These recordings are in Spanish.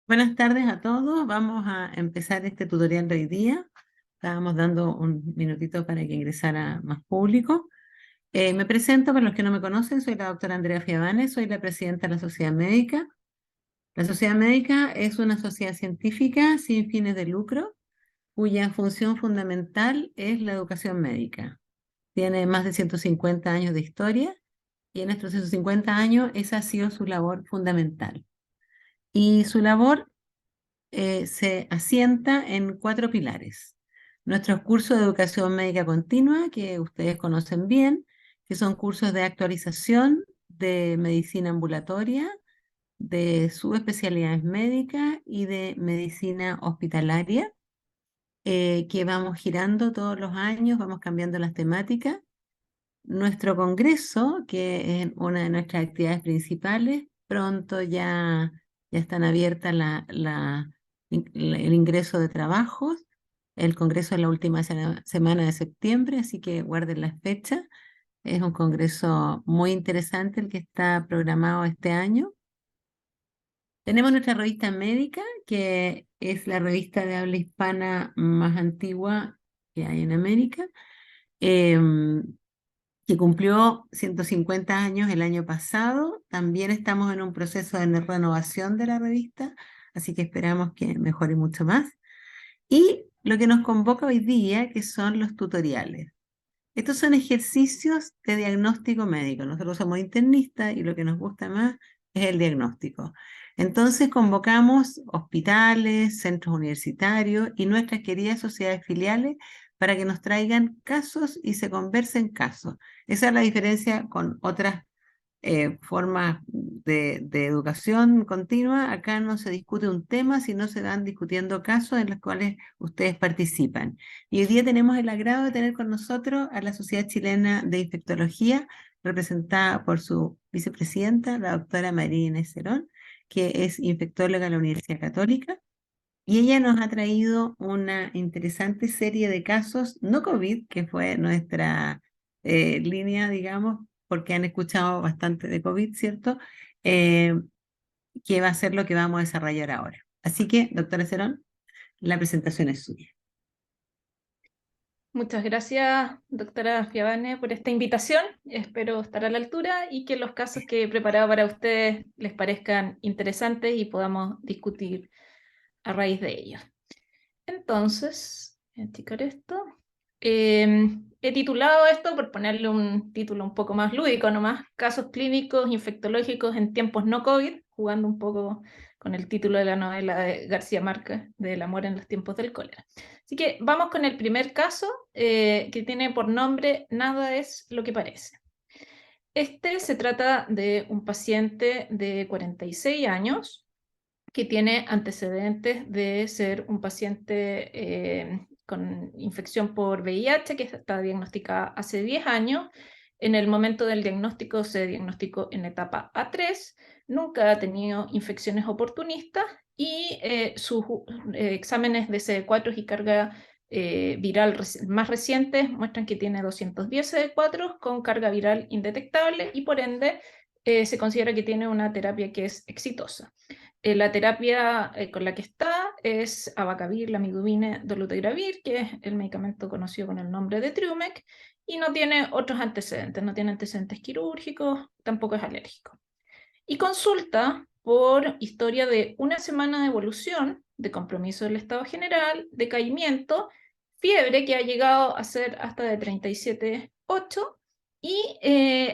Buenas tardes a todos. Vamos a empezar este tutorial de hoy día. Estábamos dando un minutito para que ingresara más público. Me presento para los que no me conocen. Soy la doctora Andrea Fiavane, soy la presidenta de la Sociedad Médica. La Sociedad Médica es una sociedad científica sin fines de lucro, cuya función fundamental es la educación médica. Tiene más de 150 años de historia y en estos 150 años esa ha sido su labor fundamental. Y su labor se asienta en 4 pilares. Nuestros cursos de educación médica continua, que ustedes conocen bien, que son cursos de actualización de medicina ambulatoria, de subespecialidades médicas y de medicina hospitalaria, que vamos girando todos los años, vamos cambiando las temáticas. Nuestro congreso, que es una de nuestras actividades principales, pronto ya están abiertas el ingreso de trabajos. El congreso es la última semana de septiembre, así que guarden las fechas. Es un congreso muy interesante el que está programado este año. Tenemos nuestra revista médica, que es la revista de habla hispana más antigua que hay en América. Em, que cumplió 150 años el año pasado. También estamos en un proceso de renovación de la revista, así que esperamos que mejore mucho más. Y lo que nos convoca hoy día, que son los tutoriales. Estos son ejercicios de diagnóstico médico. Nosotros somos internistas y lo que nos gusta más es el diagnóstico. Entonces convocamos hospitales, centros universitarios y nuestras queridas sociedades filiales para que nos traigan casos y se conversen casos. Esa es la diferencia con otras formas de educación continua. Acá no se discute un tema, sino se van discutiendo casos en los cuales ustedes participan. Y hoy día tenemos el agrado de tener con nosotros a la Sociedad Chilena de Infectología, representada por su vicepresidenta, la doctora María Inés Cerón, que es infectóloga de la Universidad Católica. Y ella nos ha traído una interesante serie de casos, no COVID, que fue nuestra línea, digamos, porque han escuchado bastante de COVID, ¿cierto? Eh, que va a ser lo que vamos a desarrollar ahora. Así que, doctora Cerón, la presentación es suya. Muchas gracias, doctora Fiavane, por esta invitación. Espero estar a la altura y que los casos que he preparado para ustedes les parezcan interesantes y podamos discutir a raíz de ellos. Entonces, voy a checar esto. He titulado esto, por ponerle un título un poco más lúdico nomás, Casos clínicos infectológicos en tiempos no COVID, jugando un poco con el título de la novela de García Márquez, del amor en los tiempos del cólera. Así que vamos con el primer caso, que tiene por nombre Nada es lo que parece. Este se trata de un paciente de 46 años que tiene antecedentes de ser un paciente con infección por VIH, que está diagnosticada hace 10 años. En el momento del diagnóstico se diagnosticó en etapa A3, nunca ha tenido infecciones oportunistas y sus exámenes de CD4 y carga viral más recientes muestran que tiene 210 CD4 con carga viral indetectable y por ende se considera que tiene una terapia que es exitosa. La terapia con la que está es abacavir, lamivudine, dolutegravir, que es el medicamento conocido con el nombre de Triumec, y no tiene otros antecedentes, no tiene antecedentes quirúrgicos, tampoco es alérgico. Y consulta por historia de una semana de evolución, de compromiso del estado general, decaimiento, fiebre que ha llegado a ser hasta de 37,8 y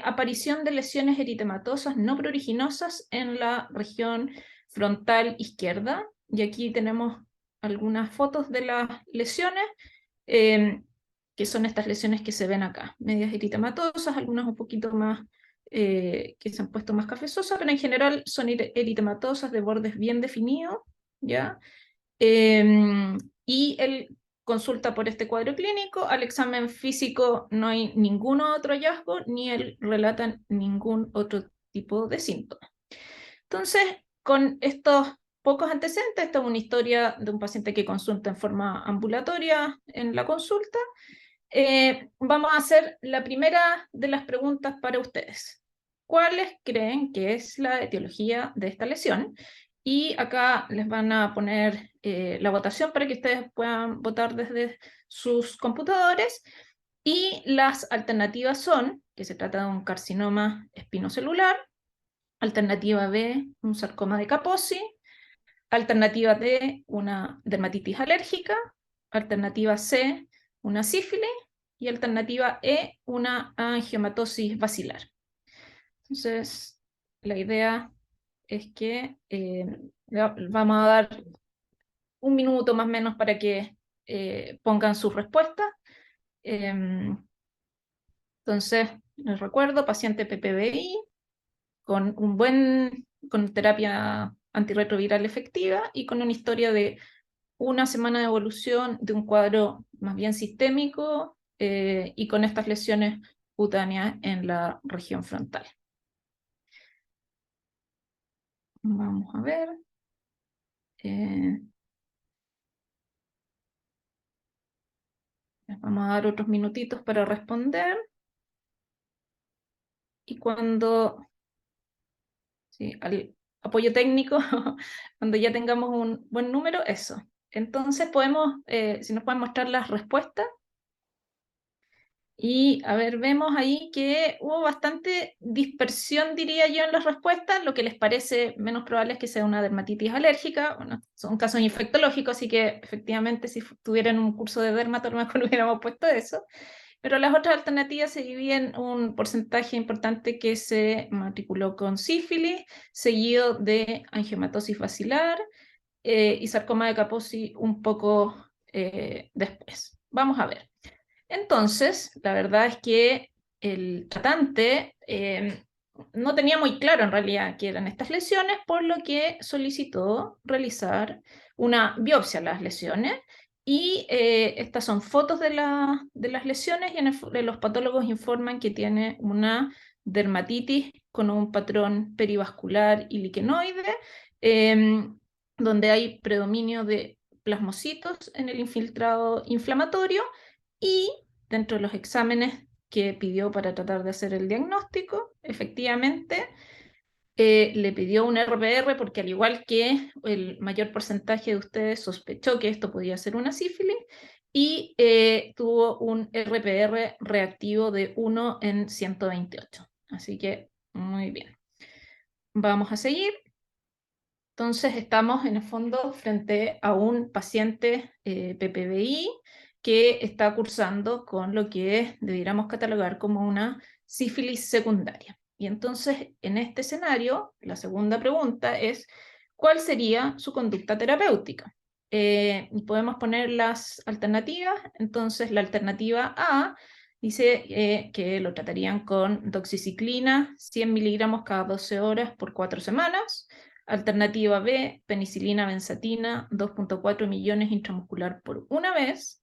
aparición de lesiones eritematosas no pruriginosas en la región frontal izquierda. Y aquí tenemos algunas fotos de las lesiones, eh, que son estas lesiones que se ven acá, medias eritematosas, algunas un poquito más que se han puesto más cafezosas, pero en general son eritematosas de bordes bien definidos, ¿ya? Y él consulta por este cuadro clínico, al examen físico no hay ningún otro hallazgo, ni él relata ningún otro tipo de síntomas. Entonces, con estos pocos antecedentes, esta es una historia de un paciente que consulta en forma ambulatoria en la consulta. Vamos a hacer la primera de las preguntas para ustedes. ¿Cuáles creen que es la etiología de esta lesión? Y acá les van a poner la votación para que ustedes puedan votar desde sus computadores. Y las alternativas son que se trata de un carcinoma espinocelular, alternativa B, un sarcoma de Kaposi, alternativa D, una dermatitis alérgica, alternativa C, una sífilis, y alternativa E, una angiomatosis basilar. Entonces, la idea es que vamos a dar un minuto más o menos para que pongan sus respuestas. Entonces, les recuerdo, paciente PPBI con terapia antirretroviral efectiva y con una historia de una semana de evolución de un cuadro más bien sistémico y con estas lesiones cutáneas en la región frontal. Vamos a ver. Les vamos a dar otros minutitos para responder. Y cuando, sí, al apoyo técnico, cuando ya tengamos un buen número, eso. Entonces podemos, si nos pueden mostrar las respuestas. Y a ver, vemos ahí que hubo bastante dispersión, diría yo, en las respuestas. Lo que les parece menos probable es que sea una dermatitis alérgica. Bueno, son casos infectológicos, así que efectivamente si tuvieran un curso de dermato, a lo mejor hubiéramos puesto eso. Pero las otras alternativas se dividen un porcentaje importante que se matriculó con sífilis, seguido de angiomatosis basilar y sarcoma de Kaposi un poco después. Vamos a ver. Entonces, la verdad es que el tratante no tenía muy claro en realidad qué eran estas lesiones, por lo que solicitó realizar una biopsia a las lesiones. Y estas son fotos de las lesiones y los patólogos informan que tiene una dermatitis con un patrón perivascular y liquenoide, donde hay predominio de plasmocitos en el infiltrado inflamatorio y dentro de los exámenes que pidió para tratar de hacer el diagnóstico, efectivamente, le pidió un RPR porque al igual que el mayor porcentaje de ustedes sospechó que esto podía ser una sífilis y tuvo un RPR reactivo de 1 en 128. Así que muy bien. Vamos a seguir. Entonces estamos en el fondo frente a un paciente PPBI que está cursando con lo que debiéramos catalogar como una sífilis secundaria. Y entonces, en este escenario, la segunda pregunta es, ¿cuál sería su conducta terapéutica? Podemos poner las alternativas. Entonces, la alternativa A dice que lo tratarían con doxiciclina, 100 miligramos cada 12 horas por 4 semanas. Alternativa B, penicilina benzatina, 2.4 millones intramuscular por una vez.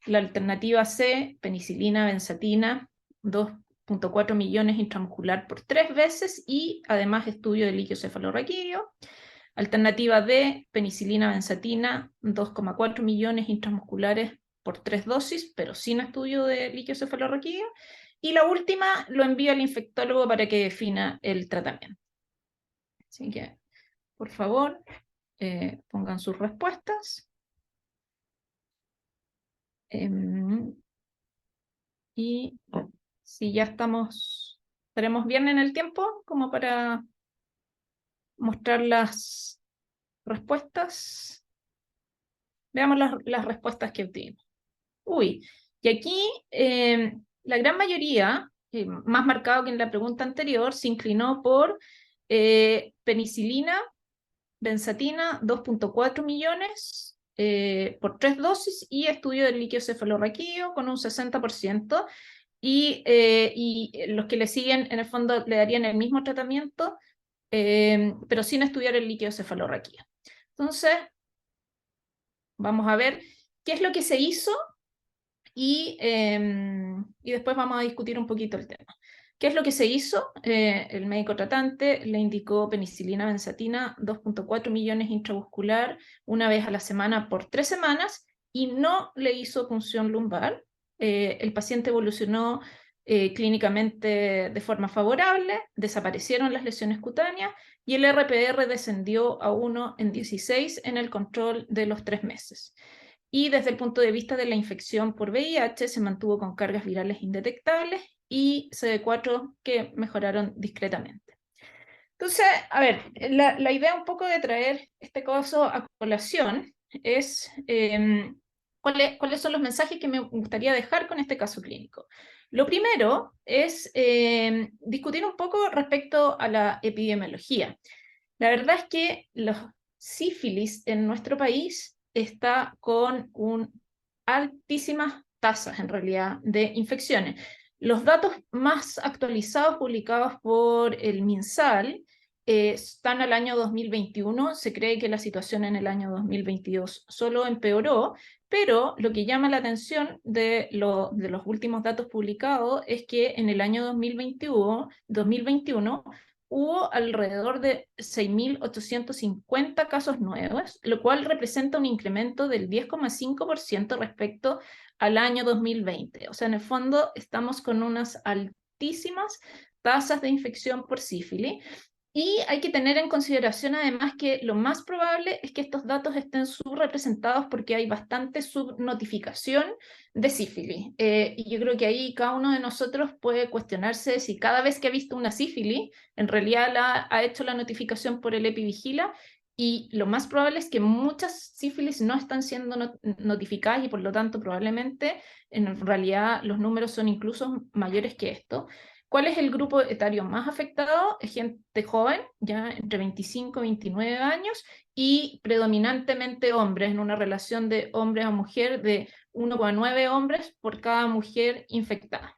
La alternativa C, penicilina benzatina, 2.4 millones intramuscular por 3 veces y además estudio de líquido cefalorraquídeo. Alternativa D, penicilina benzatina, 2,4 millones intramusculares por 3 dosis, pero sin estudio de líquido cefalorraquídeo. Y la última lo envío al infectólogo para que defina el tratamiento. Así que por favor, pongan sus respuestas. Y si ya estaremos bien en el tiempo, como para mostrar las respuestas. Veamos las respuestas que obtuvimos. Y aquí la gran mayoría, más marcado que en la pregunta anterior, se inclinó por penicilina benzatina, 2.4 millones por 3 dosis y estudio del líquido cefalorraquídeo con un 60%. Y los que le siguen, en el fondo, le darían el mismo tratamiento, pero sin estudiar el líquido cefalorraquídeo. Entonces, vamos a ver qué es lo que se hizo y después vamos a discutir un poquito el tema. ¿Qué es lo que se hizo? El médico tratante le indicó penicilina benzatina, 2.4 millones intramuscular, una vez a la semana por 3 semanas, y no le hizo punción lumbar. El paciente evolucionó clínicamente de forma favorable, desaparecieron las lesiones cutáneas y el RPR descendió a 1 en 16 en el control de los 3 meses. Y desde el punto de vista de la infección por VIH se mantuvo con cargas virales indetectables y CD4 que mejoraron discretamente. Entonces, a ver, la idea un poco de traer este caso a colación es cuáles son los mensajes que me gustaría dejar con este caso clínico. Lo primero es discutir un poco respecto a la epidemiología. La verdad es que los sífilis en nuestro país está con altísimas tasas, en realidad, de infecciones. Los datos más actualizados publicados por el MinSal están al año 2021. Se cree que la situación en el año 2022 solo empeoró, pero lo que llama la atención de los últimos datos publicados es que en el año 2021 hubo alrededor de 6.850 casos nuevos, lo cual representa un incremento del 10,5% respecto al año 2020. O sea, en el fondo estamos con unas altísimas tasas de infección por sífilis. Y hay que tener en consideración además que lo más probable es que estos datos estén subrepresentados porque hay bastante subnotificación de sífilis. Y yo creo que ahí cada uno de nosotros puede cuestionarse si cada vez que ha visto una sífilis, en realidad ha hecho la notificación por el EpiVigila, y lo más probable es que muchas sífilis no están siendo notificadas y por lo tanto probablemente en realidad los números son incluso mayores que esto. ¿Cuál es el grupo etario más afectado? Es gente joven, ya entre 25 y 29 años, y predominantemente hombres, en una relación de hombre a mujer de 1,9 hombres por cada mujer infectada.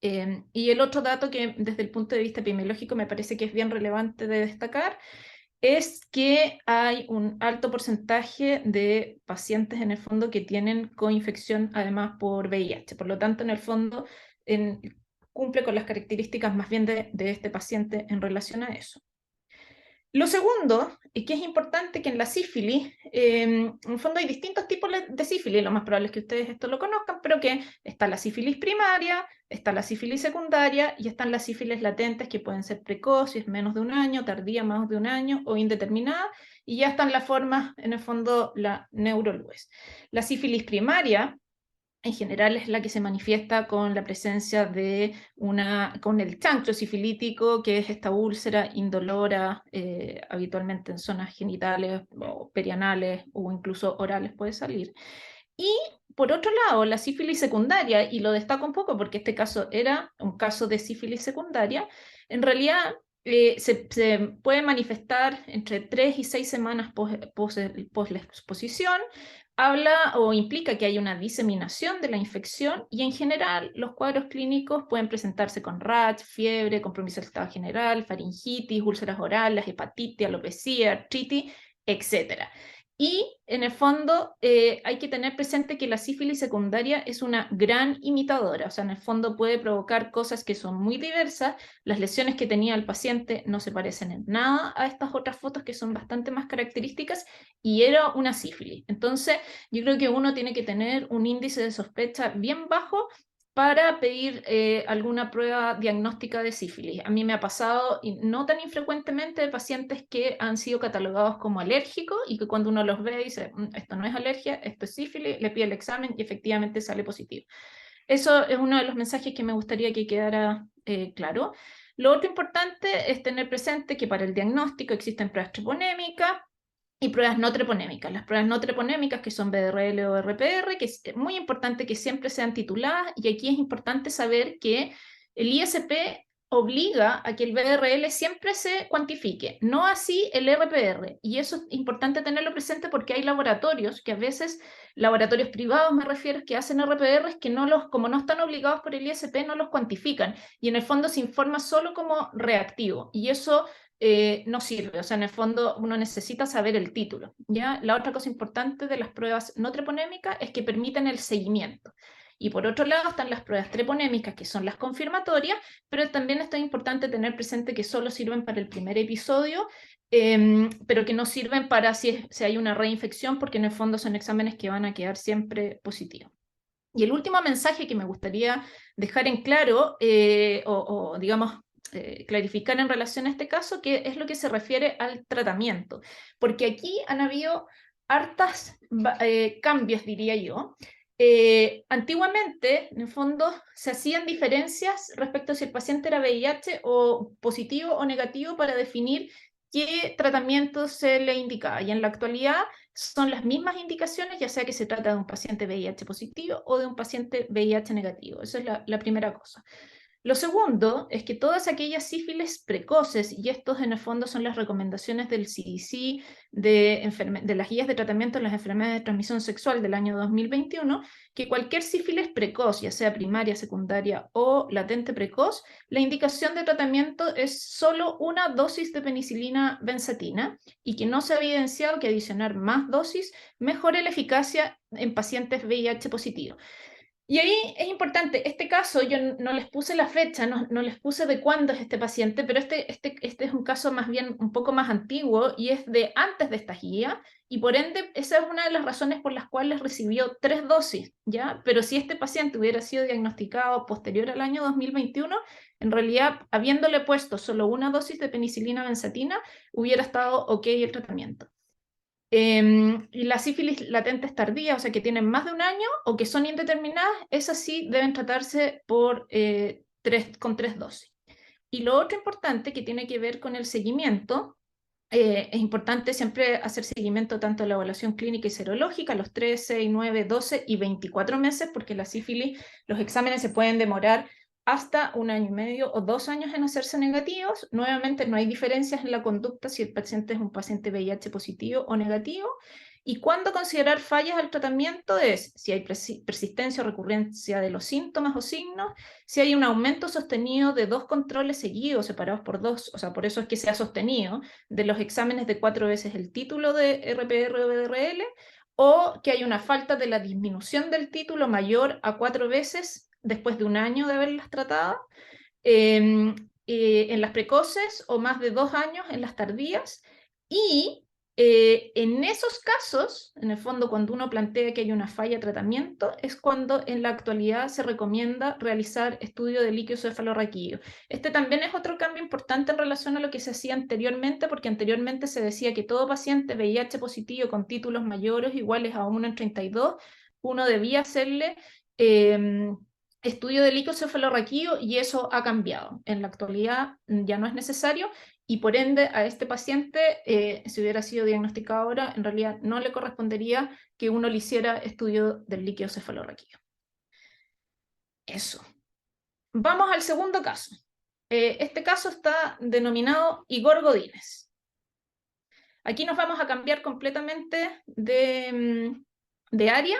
Y el otro dato que desde el punto de vista epidemiológico me parece que es bien relevante de destacar es que hay un alto porcentaje de pacientes en el fondo que tienen coinfección además por VIH. Por lo tanto, en el fondo cumple con las características más bien de este paciente en relación a eso. Lo segundo, y que es importante que en la sífilis, en el fondo hay distintos tipos de sífilis, lo más probable es que ustedes esto lo conozcan, pero que está la sífilis primaria, está la sífilis secundaria y están las sífilis latentes que pueden ser precoces, menos de un año, tardía más de un año o indeterminada, y ya están las formas, en el fondo, la neurolues. La sífilis primaria en general es la que se manifiesta con la presencia de con el chancro sifilítico, que es esta úlcera indolora, habitualmente en zonas genitales o perianales o incluso orales puede salir. Y por otro lado, la sífilis secundaria, y lo destaco un poco porque este caso era un caso de sífilis secundaria, en realidad se puede manifestar entre 3 y 6 semanas post la exposición. Habla o implica que hay una diseminación de la infección y en general los cuadros clínicos pueden presentarse con rash, fiebre, compromiso del estado general, faringitis, úlceras orales, hepatitis, alopecia, artritis, etc. Y en el fondo hay que tener presente que la sífilis secundaria es una gran imitadora, o sea, en el fondo puede provocar cosas que son muy diversas. Las lesiones que tenía el paciente no se parecen en nada a estas otras fotos que son bastante más características y era una sífilis. Entonces, yo creo que uno tiene que tener un índice de sospecha bien bajo para pedir alguna prueba diagnóstica de sífilis. A mí me ha pasado, y no tan infrecuentemente, de pacientes que han sido catalogados como alérgicos y que cuando uno los ve dice, esto no es alergia, esto es sífilis, le pide el examen y efectivamente sale positivo. Eso es uno de los mensajes que me gustaría que quedara claro. Lo otro importante es tener presente que para el diagnóstico existen pruebas treponémicas y pruebas no treponémicas. Las pruebas no treponémicas, que son BRL o RPR, que es muy importante que siempre sean tituladas, y aquí es importante saber que el ISP obliga a que el BRL siempre se cuantifique, no así el RPR, y eso es importante tenerlo presente porque hay laboratorios que a veces, laboratorios privados me refiero, que hacen RPRs que como no están obligados por el ISP, no los cuantifican, y en el fondo se informa solo como reactivo, y eso no sirve, o sea, en el fondo uno necesita saber el título, ¿ya? La otra cosa importante de las pruebas no treponémicas es que permiten el seguimiento. Y por otro lado están las pruebas treponémicas, que son las confirmatorias, pero también está importante tener presente que solo sirven para el primer episodio, pero que no sirven para si hay una reinfección, porque en el fondo son exámenes que van a quedar siempre positivos. Y el último mensaje que me gustaría dejar en claro, digamos, clarificar en relación a este caso, que es lo que se refiere al tratamiento, porque aquí han habido hartas cambios, diría yo. Antiguamente, en el fondo, se hacían diferencias respecto a si el paciente era VIH o positivo o negativo para definir qué tratamiento se le indicaba. Y en la actualidad son las mismas indicaciones, ya sea que se trata de un paciente VIH positivo o de un paciente VIH negativo. Esa es la primera cosa. Lo segundo es que todas aquellas sífilis precoces, y estos en el fondo son las recomendaciones del CDC de las guías de tratamiento de las enfermedades de transmisión sexual del año 2021, que cualquier sífilis precoz, ya sea primaria, secundaria o latente precoz, la indicación de tratamiento es solo una dosis de penicilina benzatina y que no se ha evidenciado que adicionar más dosis mejore la eficacia en pacientes VIH positivos. Y ahí es importante, este caso yo no les puse la fecha, no les puse de cuándo es este paciente, pero este es un caso más bien un poco más antiguo y es de antes de esta guía, y por ende esa es una de las razones por las cuales recibió 3 dosis, ¿ya? Pero si este paciente hubiera sido diagnosticado posterior al año 2021, en realidad, habiéndole puesto solo una dosis de penicilina benzatina, hubiera estado ok el tratamiento. Y las sífilis latentes tardías, o sea, que tienen más de un año o que son indeterminadas, esas sí deben tratarse con 3 dosis. Y lo otro importante que tiene que ver con el seguimiento, es importante siempre hacer seguimiento tanto a la evaluación clínica y serológica, a los 3, 6, 9, 12 y 24 meses, porque la sífilis, los exámenes se pueden demorar hasta 1 año y medio o 2 años en hacerse negativos. Nuevamente, no hay diferencias en la conducta si el paciente es un paciente VIH positivo o negativo. Y cuándo considerar fallas al tratamiento es si hay persistencia o recurrencia de los síntomas o signos, si hay un aumento sostenido de 2 controles seguidos, separados por 2, o sea, por eso es que se ha sostenido, de los exámenes de 4 veces el título de RPR o BDRL, o que hay una falta de la disminución del título mayor a 4 veces después de 1 año de haberlas tratado, en las precoces o más de 2 años en las tardías. Y en esos casos, en el fondo, cuando uno plantea que hay una falla de tratamiento, es cuando en la actualidad se recomienda realizar estudio de líquido cefalorraquídeo. Este también es otro cambio importante en relación a lo que se hacía anteriormente, porque anteriormente se decía que todo paciente VIH positivo con títulos mayores iguales a 1 en 32, uno debía hacerle estudio de líquido cefalorraquídeo, y eso ha cambiado. En la actualidad ya no es necesario, y por ende a este paciente, si hubiera sido diagnosticado ahora, en realidad no le correspondería que uno le hiciera estudio del líquido cefalorraquídeo. Eso. Vamos al segundo caso. Este caso está denominado Igor Godínez. Aquí nos vamos a cambiar completamente de área.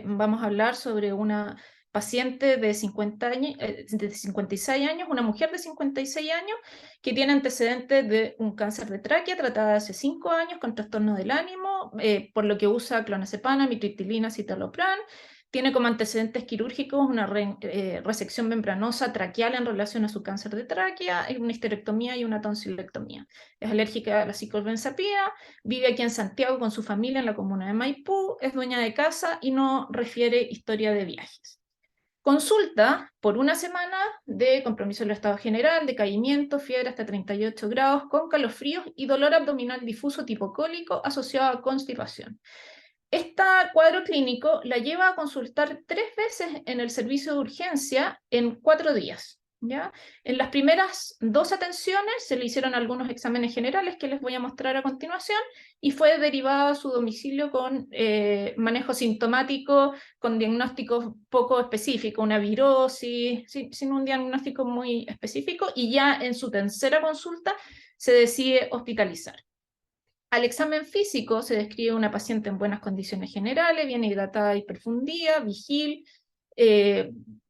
Vamos a hablar sobre una paciente de 56 años, una mujer de 56 años, que tiene antecedentes de un cáncer de tráquea, tratada hace 5 años con trastorno del ánimo, por lo que usa clonazepam, amitriptilina, citalopram. Tiene como antecedentes quirúrgicos una resección membranosa traqueal en relación a su cáncer de tráquea, una histerectomía y una tonsilectomía. Es alérgica a la ciclobenzapina, vive aquí en Santiago con su familia en la comuna de Maipú, es dueña de casa y no refiere historia de viajes. Consulta por 1 semana de compromiso del estado general, decaimiento, fiebre hasta 38 grados, con calofríos y dolor abdominal difuso tipo cólico asociado a constipación. Este cuadro clínico la lleva a consultar 3 veces en el servicio de urgencia en 4 días. ¿Ya? En las primeras 2 atenciones se le hicieron algunos exámenes generales que les voy a mostrar a continuación, y fue derivada a su domicilio con manejo sintomático, con diagnósticos poco específicos, una virosis, sin un diagnóstico muy específico, y ya en su tercera consulta se decide hospitalizar. Al examen físico se describe una paciente en buenas condiciones generales, bien hidratada y perfundida, vigil,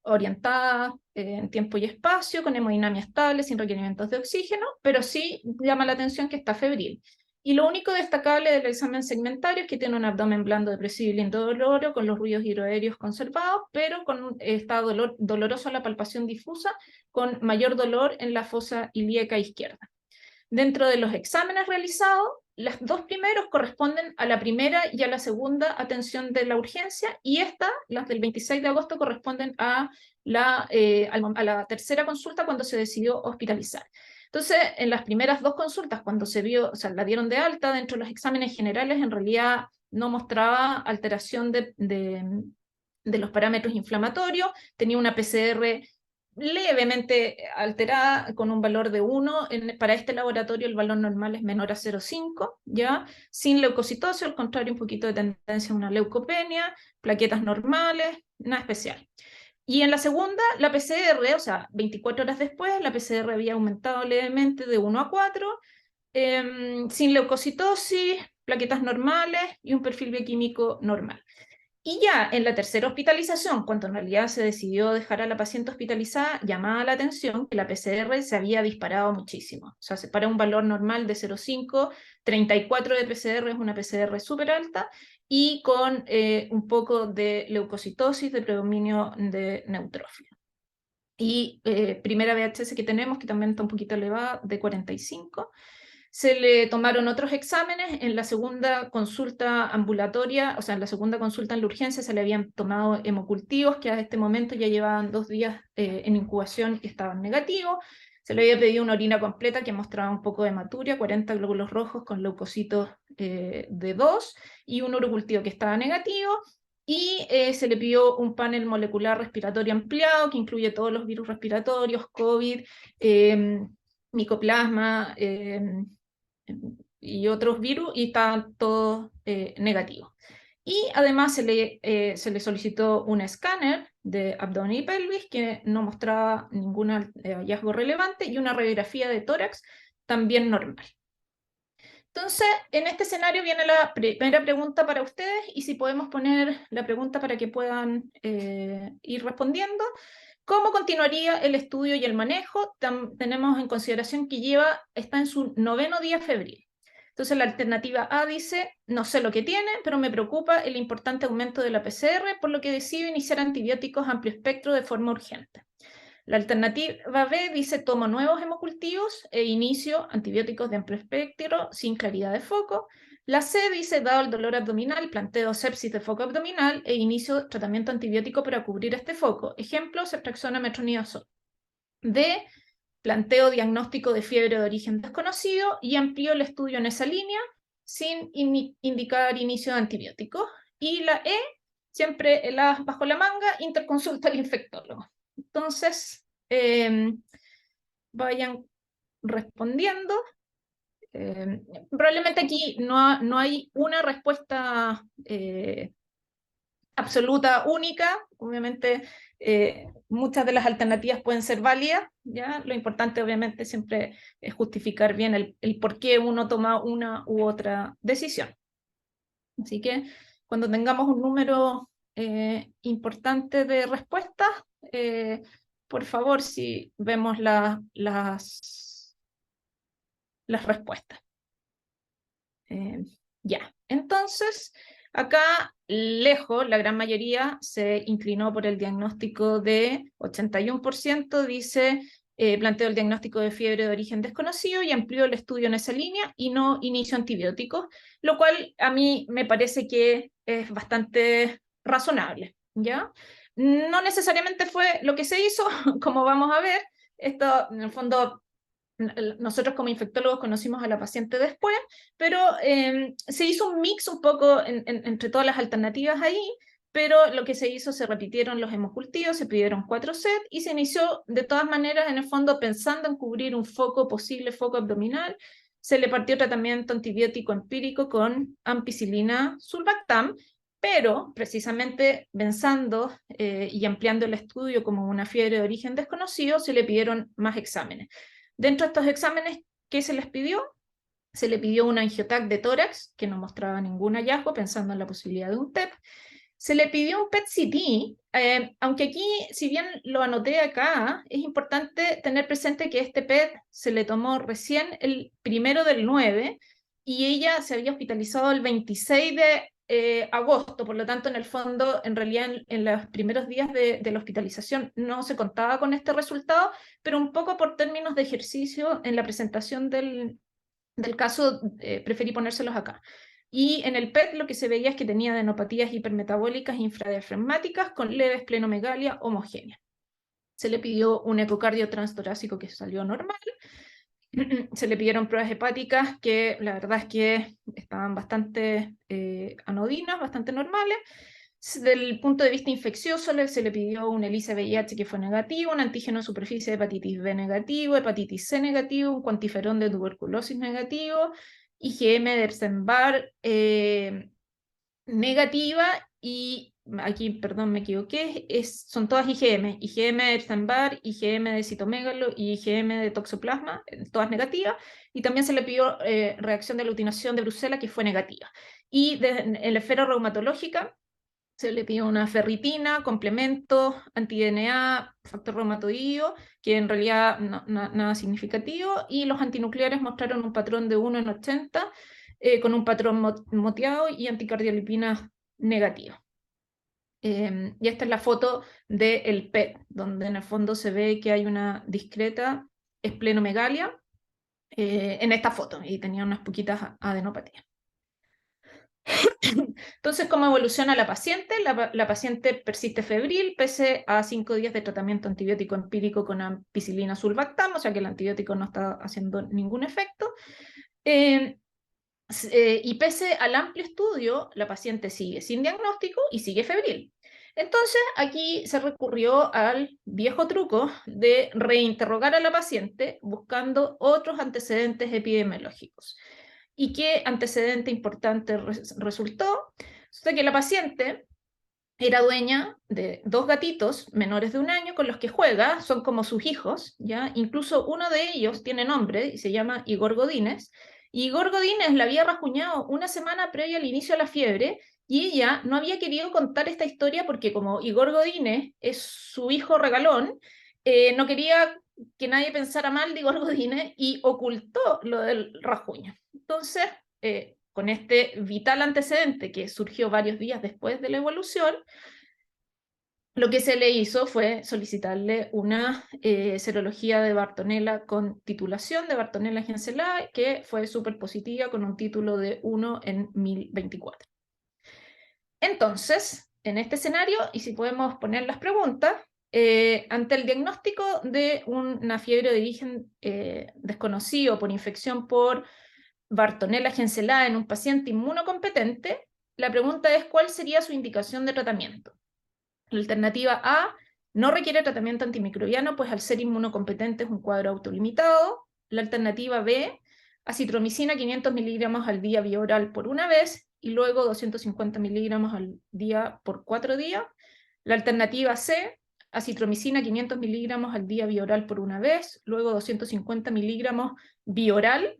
orientada en tiempo y espacio, con hemodinamia estable, sin requerimientos de oxígeno, pero sí llama la atención que está febril. Y lo único destacable del examen segmentario es que tiene un abdomen blando, depresivo y indoloro, con los ruidos hidroaéreos conservados, pero está doloroso la palpación difusa, con mayor dolor en la fosa ilíaca izquierda. Dentro de los exámenes realizados, los dos primeros corresponden a la primera y a la segunda atención de la urgencia, y las del 26 de agosto, corresponden a la tercera consulta cuando se decidió hospitalizar. Entonces, en las primeras dos consultas, cuando se vio, o sea, la dieron de alta, dentro de los exámenes generales, en realidad no mostraba alteración de los parámetros inflamatorios, tenía una PCR levemente alterada con un valor de 1. Para este laboratorio el valor normal es menor a 0,5, ¿ya? Sin leucocitosis, al contrario, un poquito de tendencia a una leucopenia, plaquetas normales, nada especial. Y en la segunda, la PCR, o sea, 24 horas después, la PCR había aumentado levemente de 1 a 4, sin leucocitosis, plaquetas normales y un perfil bioquímico normal. Y ya en la tercera hospitalización, cuando en realidad se decidió dejar a la paciente hospitalizada, llamaba la atención que la PCR se había disparado muchísimo. O sea, para un valor normal de 0,5, 34 de PCR es una PCR súper alta, y con un poco de leucocitosis, de predominio de neutrófilo. Y primera VHS que tenemos, que también está un poquito elevada, de 45. Se le tomaron otros exámenes. En la segunda consulta ambulatoria, o sea, en la segunda consulta en la urgencia, se le habían tomado hemocultivos, que a este momento ya llevaban 2 días en incubación y estaban negativos. Se le había pedido una orina completa que mostraba un poco de hematuria, 40 glóbulos rojos con leucocitos de 2, y un urocultivo que estaba negativo. Y se le pidió un panel molecular respiratorio ampliado, que incluye todos los virus respiratorios, COVID, micoplasma, y otros virus, y estaban todos negativos. Y además se le solicitó un escáner de abdomen y pelvis que no mostraba ningún hallazgo relevante, y una radiografía de tórax también normal. Entonces, en este escenario viene la primera pregunta para ustedes, y si podemos poner la pregunta para que puedan ir respondiendo. ¿Cómo continuaría el estudio y el manejo? Tenemos en consideración que está en su 9º día febril. Entonces la alternativa A dice: no sé lo que tiene, pero me preocupa el importante aumento de la PCR, por lo que decido iniciar antibióticos amplio espectro de forma urgente. La alternativa B dice: tomo nuevos hemocultivos e inicio antibióticos de amplio espectro sin claridad de foco. La C dice: dado el dolor abdominal, planteo sepsis de foco abdominal e inicio tratamiento antibiótico para cubrir este foco. Ejemplo, ceftriaxona, metronidazol. D, planteo diagnóstico de fiebre de origen desconocido y amplío el estudio en esa línea sin indicar inicio de antibióticos. Y la E, siempre el as bajo la manga, interconsulta al infectólogo. Entonces, vayan respondiendo. Probablemente aquí no hay una respuesta absoluta, única. Obviamente muchas de las alternativas pueden ser válidas, ¿ya? Lo importante obviamente siempre es justificar bien el por qué uno toma una u otra decisión. Así que cuando tengamos un número importante de respuestas, por favor, si vemos las respuestas. Ya, entonces, acá lejos, la gran mayoría se inclinó por el diagnóstico de 81%, dice: planteo el diagnóstico de fiebre de origen desconocido y amplío el estudio en esa línea y no inicio antibióticos, lo cual a mí me parece que es bastante razonable, ¿ya? No necesariamente fue lo que se hizo, como vamos a ver. Esto, en el fondo, nosotros como infectólogos conocimos a la paciente después, pero se hizo un mix un poco entre todas las alternativas ahí. Pero lo que se hizo: se repitieron los hemocultivos, se pidieron 4 sets y se inició de todas maneras, en el fondo, pensando en cubrir un posible foco abdominal. Se le partió tratamiento antibiótico empírico con ampicilina sulbactam, pero precisamente pensando y ampliando el estudio como una fiebre de origen desconocido, se le pidieron más exámenes. Dentro de estos exámenes, ¿qué se les pidió? Se le pidió un angiotac de tórax, que no mostraba ningún hallazgo, pensando en la posibilidad de un TEP. Se le pidió un PET-CT, aunque aquí, si bien lo anoté acá, es importante tener presente que este PET se le tomó recién el 1 del 9, y ella se había hospitalizado el 26 agosto, por lo tanto, en el fondo, en realidad, en los primeros días de la hospitalización no se contaba con este resultado, pero un poco por términos de ejercicio en la presentación del caso, preferí ponérselos acá. Y en el PET lo que se veía es que tenía adenopatías hipermetabólicas infradiafragmáticas con leve esplenomegalia homogénea. Se le pidió un ecocardio transtorácico que salió normal. Se le pidieron pruebas hepáticas que la verdad es que estaban bastante anodinas, bastante normales. Desde el punto de vista infeccioso se le pidió un ELISA VIH que fue negativo, un antígeno de superficie de hepatitis B negativo, hepatitis C negativo, un cuantiferón de tuberculosis negativo, IgM de Epstein-Barr negativa, y aquí, perdón, me equivoqué, son todas IgM de Epstein-Barr, IgM de citomegalo y IgM de toxoplasma, todas negativas, y también se le pidió reacción de aglutinación de Bruselas, que fue negativa. Y en la esfera reumatológica se le pidió una ferritina, complemento, anti-DNA, factor reumatoideo, que en realidad nada significativo, y los antinucleares mostraron un patrón de 1 en 80, con un patrón moteado y anticardiolipinas negativas. Y esta es la foto del PET, donde en el fondo se ve que hay una discreta esplenomegalia en esta foto, y tenía unas poquitas adenopatías. Entonces, ¿cómo evoluciona la paciente? La paciente persiste febril, pese a 5 días de tratamiento antibiótico empírico con ampicilina sulbactam, o sea que el antibiótico no está haciendo ningún efecto. Y pese al amplio estudio, la paciente sigue sin diagnóstico y sigue febril. Entonces, aquí se recurrió al viejo truco de reinterrogar a la paciente buscando otros antecedentes epidemiológicos. ¿Y qué antecedente importante resultó? Resulta que la paciente era dueña de 2 gatitos menores de 1 año con los que juega, son como sus hijos, ¿ya? Incluso uno de ellos tiene nombre y se llama Igor Godínez. Y Igor Godínez la había rajuñado una semana previa al inicio de la fiebre, y ella no había querido contar esta historia porque como Igor Godínez es su hijo regalón, no quería que nadie pensara mal de Igor Godínez y ocultó lo del rajuño. Entonces, con este vital antecedente que surgió varios días después de la evolución, lo que se le hizo fue solicitarle una serología de Bartonella con titulación de Bartonella Genselae, que fue súper positiva con un título de 1 en 1024. Entonces, en este escenario, y si podemos poner las preguntas, ante el diagnóstico de una fiebre de origen desconocido por infección por Bartonella Genselae en un paciente inmunocompetente, la pregunta es ¿cuál sería su indicación de tratamiento? La alternativa A, no requiere tratamiento antimicrobiano, pues al ser inmunocompetente es un cuadro autolimitado. La alternativa B, acitromicina 500 miligramos al día vía oral por una vez, y luego 250 miligramos al día por 4 días. La alternativa C, acitromicina 500 miligramos al día vía oral por una vez, luego 250 miligramos vía oral,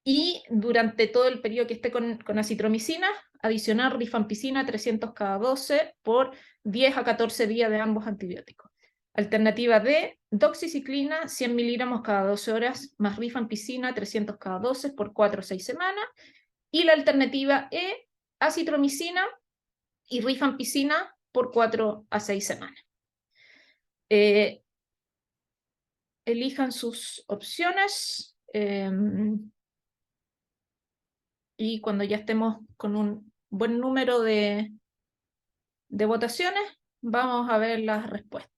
y durante todo el periodo que esté con acitromicina, adicionar rifampicina 300 cada 12 por 10 a 14 días de ambos antibióticos. Alternativa D, doxiciclina 100 miligramos cada 12 horas más rifampicina 300 cada 12 por 4 a 6 semanas. Y la alternativa E, acitromicina y rifampicina por 4 a 6 semanas. Elijan sus opciones. Y cuando ya estemos con un buen número de votaciones, vamos a ver las respuestas.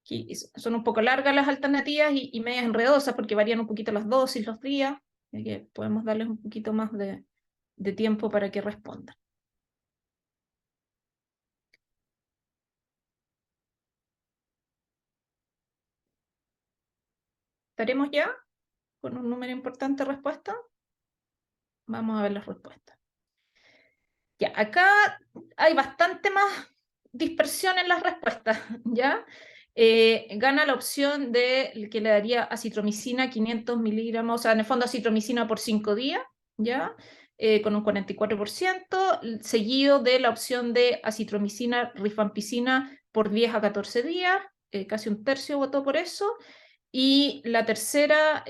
Aquí son un poco largas las alternativas y medias enredosas porque varían un poquito las dosis, los días, así que podemos darles un poquito más de tiempo para que respondan. ¿Estaremos ya con un número importante de respuestas? Vamos a ver las respuestas. Ya, acá hay bastante más dispersión en las respuestas, ¿ya? Gana la opción de que le daría acitromicina 500 miligramos, o sea, en el fondo acitromicina por 5 días, ¿ya? Con un 44%, seguido de la opción de acitromicina, rifampicina por 10 a 14 días, casi un tercio votó por eso, Y la tercera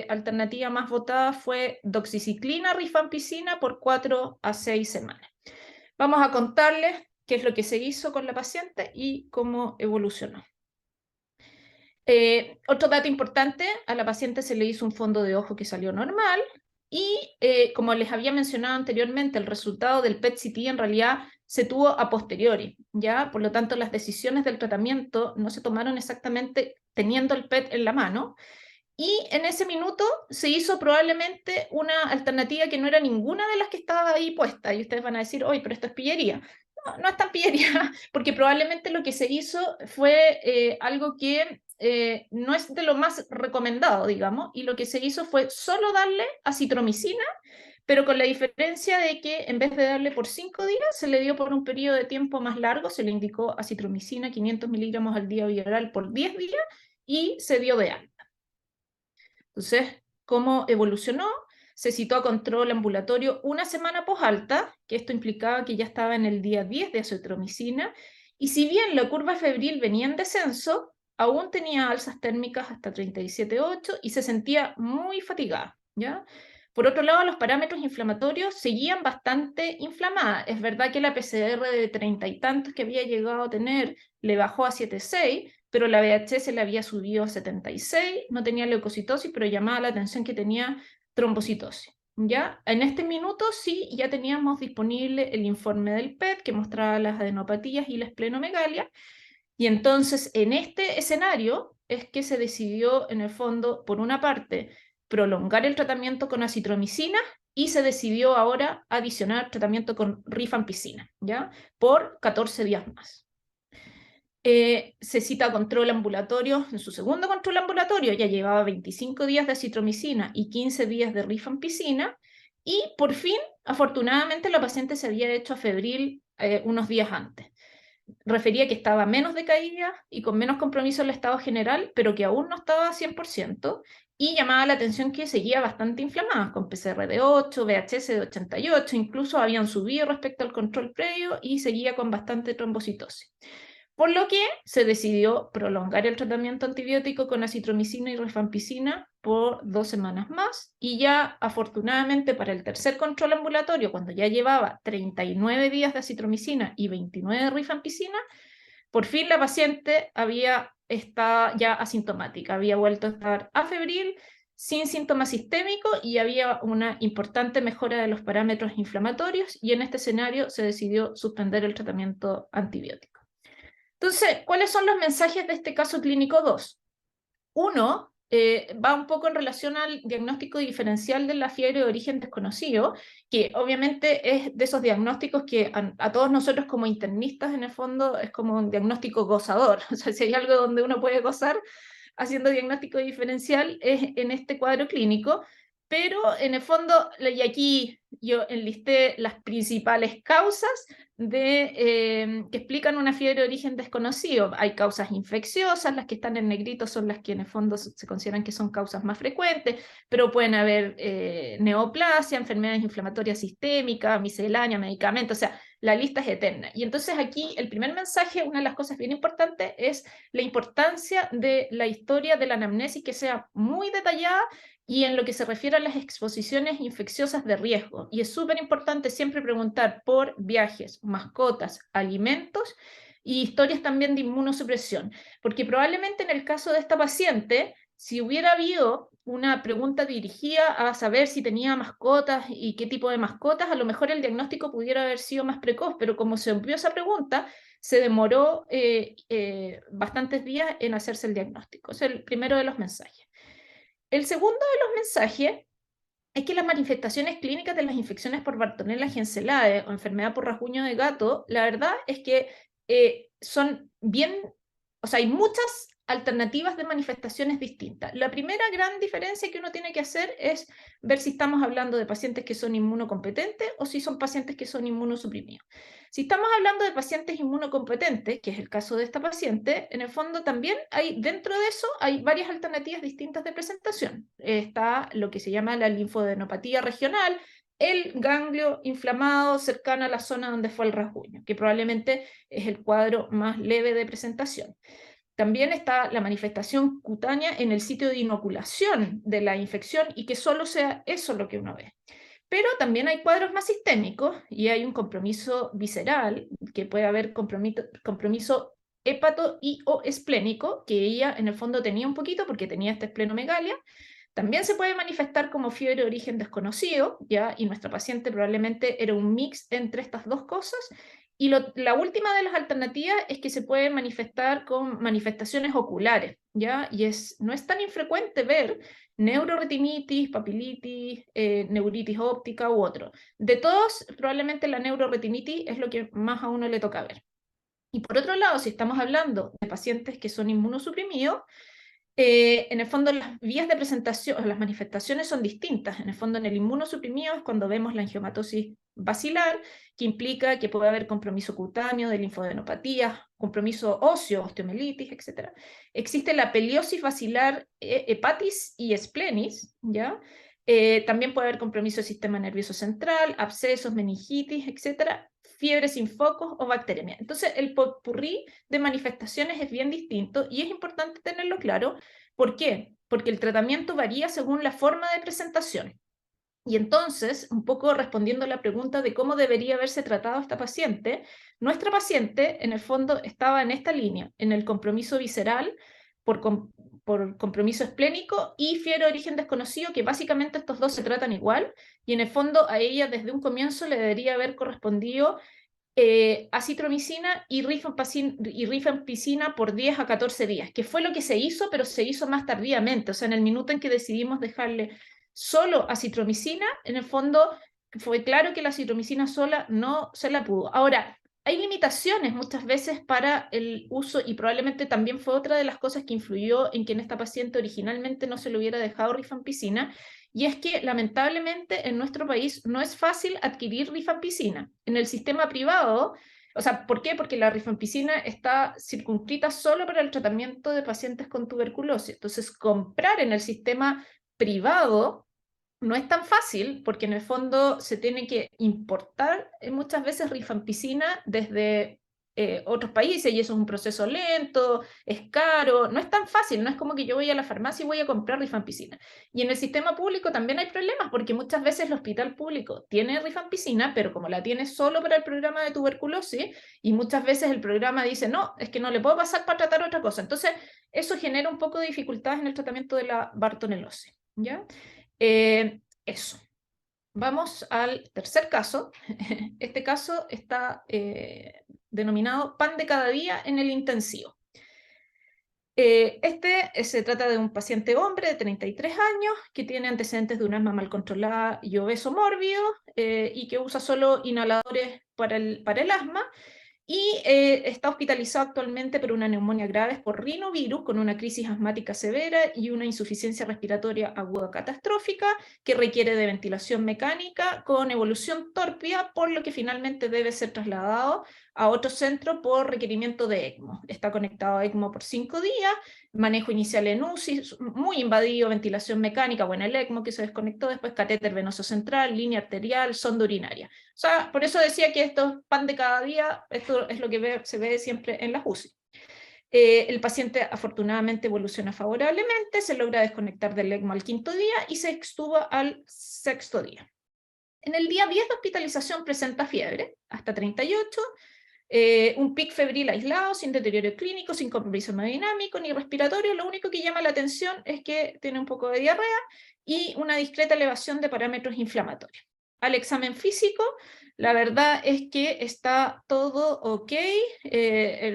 alternativa más votada fue doxiciclina, rifampicina por 4 a 6 semanas. Vamos a contarles qué es lo que se hizo con la paciente y cómo evolucionó. Otro dato importante, a la paciente se le hizo un fondo de ojo que salió normal y como les había mencionado anteriormente, el resultado del PET-CT en realidad se tuvo a posteriori, ¿ya? Por lo tanto, las decisiones del tratamiento no se tomaron exactamente teniendo el PET en la mano, y en ese minuto se hizo probablemente una alternativa que no era ninguna de las que estaba ahí puesta. Y ustedes van a decir, oye, pero esto es pillería. No, no es tan pillería, porque probablemente lo que se hizo fue algo que no es de lo más recomendado, digamos, y lo que se hizo fue solo darle acitromicina, pero con la diferencia de que en vez de darle por 5 días, se le dio por un periodo de tiempo más largo, se le indicó acitromicina 500 miligramos al día oral por 10 días y se dio de alta. Entonces, ¿cómo evolucionó? Se citó a control ambulatorio una semana posalta, que esto implicaba que ya estaba en el día 10 de acitromicina, y si bien la curva febril venía en descenso, aún tenía alzas térmicas hasta 37,8 y se sentía muy fatigada, ¿ya? Por otro lado, los parámetros inflamatorios seguían bastante inflamadas. Es verdad que la PCR de 30 y tantos que había llegado a tener le bajó a 7,6, pero la BH se le había subido a 76, no tenía leucocitosis, pero llamaba la atención que tenía trombocitosis. ¿Ya? En este minuto sí, ya teníamos disponible el informe del PET que mostraba las adenopatías y la esplenomegalia, y entonces en este escenario es que se decidió en el fondo, por una parte, prolongar el tratamiento con acitromicina y se decidió ahora adicionar tratamiento con rifampicina, ¿ya? Por 14 días más. Se cita control ambulatorio, en su segundo control ambulatorio ya llevaba 25 días de acitromicina y 15 días de rifampicina, y por fin, afortunadamente, la paciente se había hecho febril unos días antes. Refería que estaba menos decaída y con menos compromiso en el estado general, pero que aún no estaba a 100%, y llamaba la atención que seguía bastante inflamada, con PCR de 8, VHS de 88, incluso habían subido respecto al control previo y seguía con bastante trombocitosis. Por lo que se decidió prolongar el tratamiento antibiótico con acitromicina y rifampicina por 2 semanas más, y ya afortunadamente para el tercer control ambulatorio, cuando ya llevaba 39 días de acitromicina y 29 de rifampicina, por fin la paciente estaba ya asintomática, había vuelto a estar afebril, sin síntomas sistémicos, y había una importante mejora de los parámetros inflamatorios, y en este escenario se decidió suspender el tratamiento antibiótico. Entonces, ¿cuáles son los mensajes de este caso clínico 2? Uno, va un poco en relación al diagnóstico diferencial de la fiebre de origen desconocido, que obviamente es de esos diagnósticos que a todos nosotros como internistas en el fondo es como un diagnóstico gozador. O sea, si hay algo donde uno puede gozar haciendo diagnóstico diferencial es en este cuadro clínico, pero en el fondo, y aquí yo enlisté las principales causas que explican una fiebre de origen desconocido. Hay causas infecciosas, las que están en negrito son las que en el fondo se consideran que son causas más frecuentes, pero pueden haber neoplasia, enfermedades inflamatorias sistémicas, miscelánea, medicamentos, o sea, la lista es eterna. Y entonces aquí el primer mensaje, una de las cosas bien importantes, es la importancia de la historia de la anamnesis que sea muy detallada y en lo que se refiere a las exposiciones infecciosas de riesgo. Y es súper importante siempre preguntar por viajes, mascotas, alimentos y historias también de inmunosupresión, porque probablemente en el caso de esta paciente, si hubiera habido una pregunta dirigida a saber si tenía mascotas y qué tipo de mascotas, a lo mejor el diagnóstico pudiera haber sido más precoz, pero como se envió esa pregunta, se demoró bastantes días en hacerse el diagnóstico. Es el primero de los mensajes. El segundo de los mensajes es que las manifestaciones clínicas de las infecciones por Bartonella Genselae o enfermedad por rasguño de gato, la verdad es que son bien, o sea, hay muchas alternativas de manifestaciones distintas. La primera gran diferencia que uno tiene que hacer es ver si estamos hablando de pacientes que son inmunocompetentes o si son pacientes que son inmunosuprimidos. Si estamos hablando de pacientes inmunocompetentes, que es el caso de esta paciente, en el fondo también hay, dentro de eso, hay varias alternativas distintas de presentación. Está lo que se llama la linfoadenopatía regional, el ganglio inflamado cercano a la zona donde fue el rasguño, que probablemente es el cuadro más leve de presentación. También está la manifestación cutánea en el sitio de inoculación de la infección y que solo sea eso lo que uno ve. Pero también hay cuadros más sistémicos y hay un compromiso visceral, que puede haber compromiso hepato y o esplénico, que ella en el fondo tenía un poquito porque tenía esta esplenomegalia. También se puede manifestar como fiebre de origen desconocido, ¿ya? Y nuestra paciente probablemente era un mix entre estas dos cosas. Y la última de las alternativas es que se puede manifestar con manifestaciones oculares, ¿ya? Y no es tan infrecuente ver neuroretinitis, papilitis, neuritis óptica u otro. De todos, probablemente la neuroretinitis es lo que más a uno le toca ver. Y por otro lado, si estamos hablando de pacientes que son inmunosuprimidos, en el fondo las vías de presentación, las manifestaciones son distintas. En el fondo en el inmunosuprimido es cuando vemos la angiomatosis basilar, que implica que puede haber compromiso cutáneo de linfadenopatías, compromiso óseo, osteomielitis, etc. Existe la peliosis basilar, hepatis y esplenis, ¿ya? También puede haber compromiso del sistema nervioso central, abscesos, meningitis, etc., fiebre sin focos o bacteremia. Entonces, el popurrí de manifestaciones es bien distinto y es importante tenerlo claro. ¿Por qué? Porque el tratamiento varía según la forma de presentación. Y entonces, un poco respondiendo a la pregunta de cómo debería haberse tratado esta paciente, nuestra paciente en el fondo estaba en esta línea, en el compromiso visceral por, por compromiso esplénico y fiebre de origen desconocido, que básicamente estos dos se tratan igual, y en el fondo a ella desde un comienzo le debería haber correspondido acitromicina y rifampicina por 10 a 14 días, que fue lo que se hizo, pero se hizo más tardíamente. O sea, en el minuto en que decidimos dejarle solo acitromicina, en el fondo fue claro que la acitromicina sola no se la pudo. Ahora, hay limitaciones muchas veces para el uso y probablemente también fue otra de las cosas que influyó en que en esta paciente originalmente no se le hubiera dejado rifampicina, y es que lamentablemente en nuestro país no es fácil adquirir rifampicina. En el sistema privado, o sea, ¿por qué? Porque la rifampicina está circunscrita solo para el tratamiento de pacientes con tuberculosis. Entonces, comprar en el sistema privado no es tan fácil porque en el fondo se tiene que importar muchas veces rifampicina desde otros países y eso es un proceso lento, es caro, no es tan fácil, no es como que yo voy a la farmacia y voy a comprar rifampicina. Y en el sistema público también hay problemas porque muchas veces el hospital público tiene rifampicina, pero como la tiene solo para el programa de tuberculosis y muchas veces el programa dice, no, es que no le puedo pasar para tratar otra cosa. Entonces, eso genera un poco de dificultades en el tratamiento de la bartonelosis, ¿ya? Eso. Vamos al tercer caso. Este caso está denominado pan de cada día en el intensivo. Se trata de un paciente hombre de 33 años que tiene antecedentes de un asma mal controlada y obeso mórbido y que usa solo inhaladores para el asma. Y está hospitalizado actualmente por una neumonía grave por rinovirus, con una crisis asmática severa y una insuficiencia respiratoria aguda catastrófica que requiere de ventilación mecánica con evolución tórpida, por lo que finalmente debe ser trasladado a otro centro por requerimiento de ECMO. Está conectado a ECMO por 5 días, manejo inicial en UCI, muy invadido, ventilación mecánica, bueno, el ECMO que se desconectó, después catéter venoso central, línea arterial, sonda urinaria. O sea, por eso decía que esto es pan de cada día, esto es lo que se ve siempre en las UCI. El paciente afortunadamente evoluciona favorablemente, se logra desconectar del ECMO al 5.º día y se extuba al 6.º día. En el día 10 de hospitalización presenta fiebre, hasta 38, un pic febril aislado, sin deterioro clínico, sin compromiso hemodinámico ni respiratorio. Lo único que llama la atención es que tiene un poco de diarrea y una discreta elevación de parámetros inflamatorios. Al examen físico, la verdad es que está todo ok.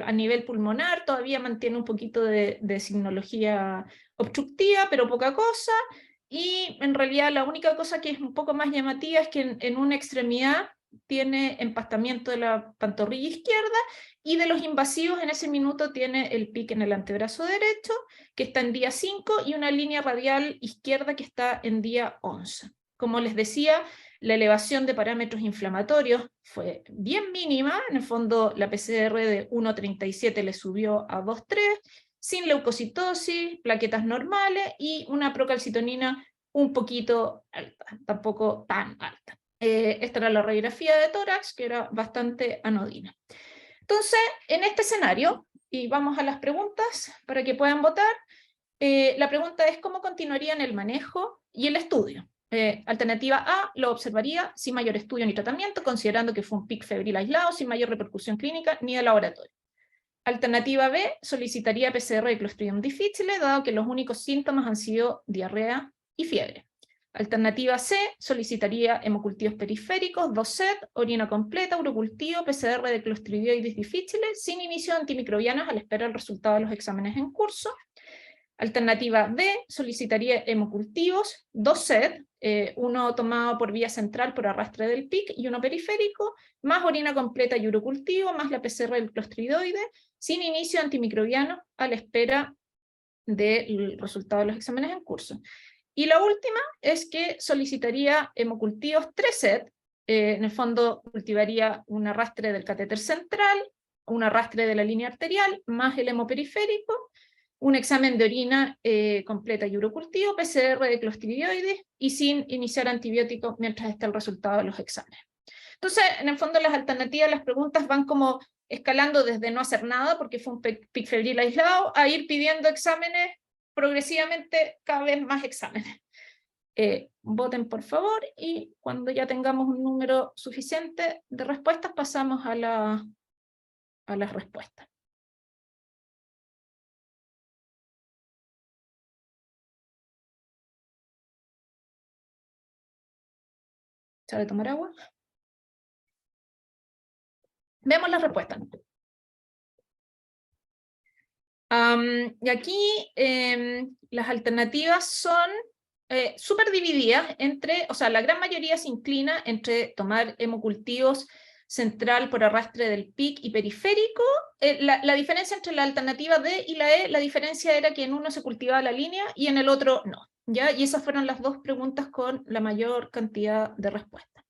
A nivel pulmonar todavía mantiene un poquito de signología obstructiva, pero poca cosa. Y en realidad la única cosa que es un poco más llamativa es que en una extremidad tiene empastamiento de la pantorrilla izquierda y de los invasivos en ese minuto tiene el pic en el antebrazo derecho, que está en día 5, y una línea radial izquierda que está en día 11. Como les decía, la elevación de parámetros inflamatorios fue bien mínima, en el fondo la PCR de 1,37 le subió a 2,3, sin leucocitosis, plaquetas normales y una procalcitonina un poquito alta, tampoco tan alta. Esta era la radiografía de tórax, que era bastante anodina. Entonces, en este escenario, y vamos a las preguntas para que puedan votar. La pregunta es cómo continuarían el manejo y el estudio. Alternativa A, lo observaría sin mayor estudio ni tratamiento, considerando que fue un pic febril aislado, sin mayor repercusión clínica ni de laboratorio. Alternativa B, solicitaría PCR de Clostridium difficile, dado que los únicos síntomas han sido diarrea y fiebre. Alternativa C, solicitaría hemocultivos periféricos, 2 set, orina completa, urocultivo, PCR de Clostridioides difficile, sin inicio de antimicrobianas a la espera del resultado de los exámenes en curso. Alternativa D, solicitaría hemocultivos, 2 set, uno tomado por vía central por arrastre del PIC y uno periférico, más orina completa y urocultivo, más la PCR del clostridioide, sin inicio antimicrobiano a la espera del resultado de los exámenes en curso. Y la última es que solicitaría hemocultivos 3 set, en el fondo cultivaría un arrastre del catéter central, un arrastre de la línea arterial, más el hemoperiférico, un examen de orina completa y urocultivo, PCR de clostridioides, y sin iniciar antibióticos mientras está el resultado de los exámenes. Entonces, en el fondo, las alternativas, las preguntas van como escalando desde no hacer nada, porque fue un pic febril aislado, a ir pidiendo exámenes progresivamente, cada vez más exámenes. Voten por favor, y cuando ya tengamos un número suficiente de respuestas, pasamos a las respuestas. ¿Sabe tomar agua? Veamos las respuestas. Y aquí las alternativas son súper divididas entre, o sea, la gran mayoría se inclina entre tomar hemocultivos central por arrastre del PIC y periférico. La diferencia entre la alternativa D y la E, la diferencia era que en uno se cultivaba la línea y en el otro no, ¿ya? Y esas fueron las dos preguntas con la mayor cantidad de respuestas.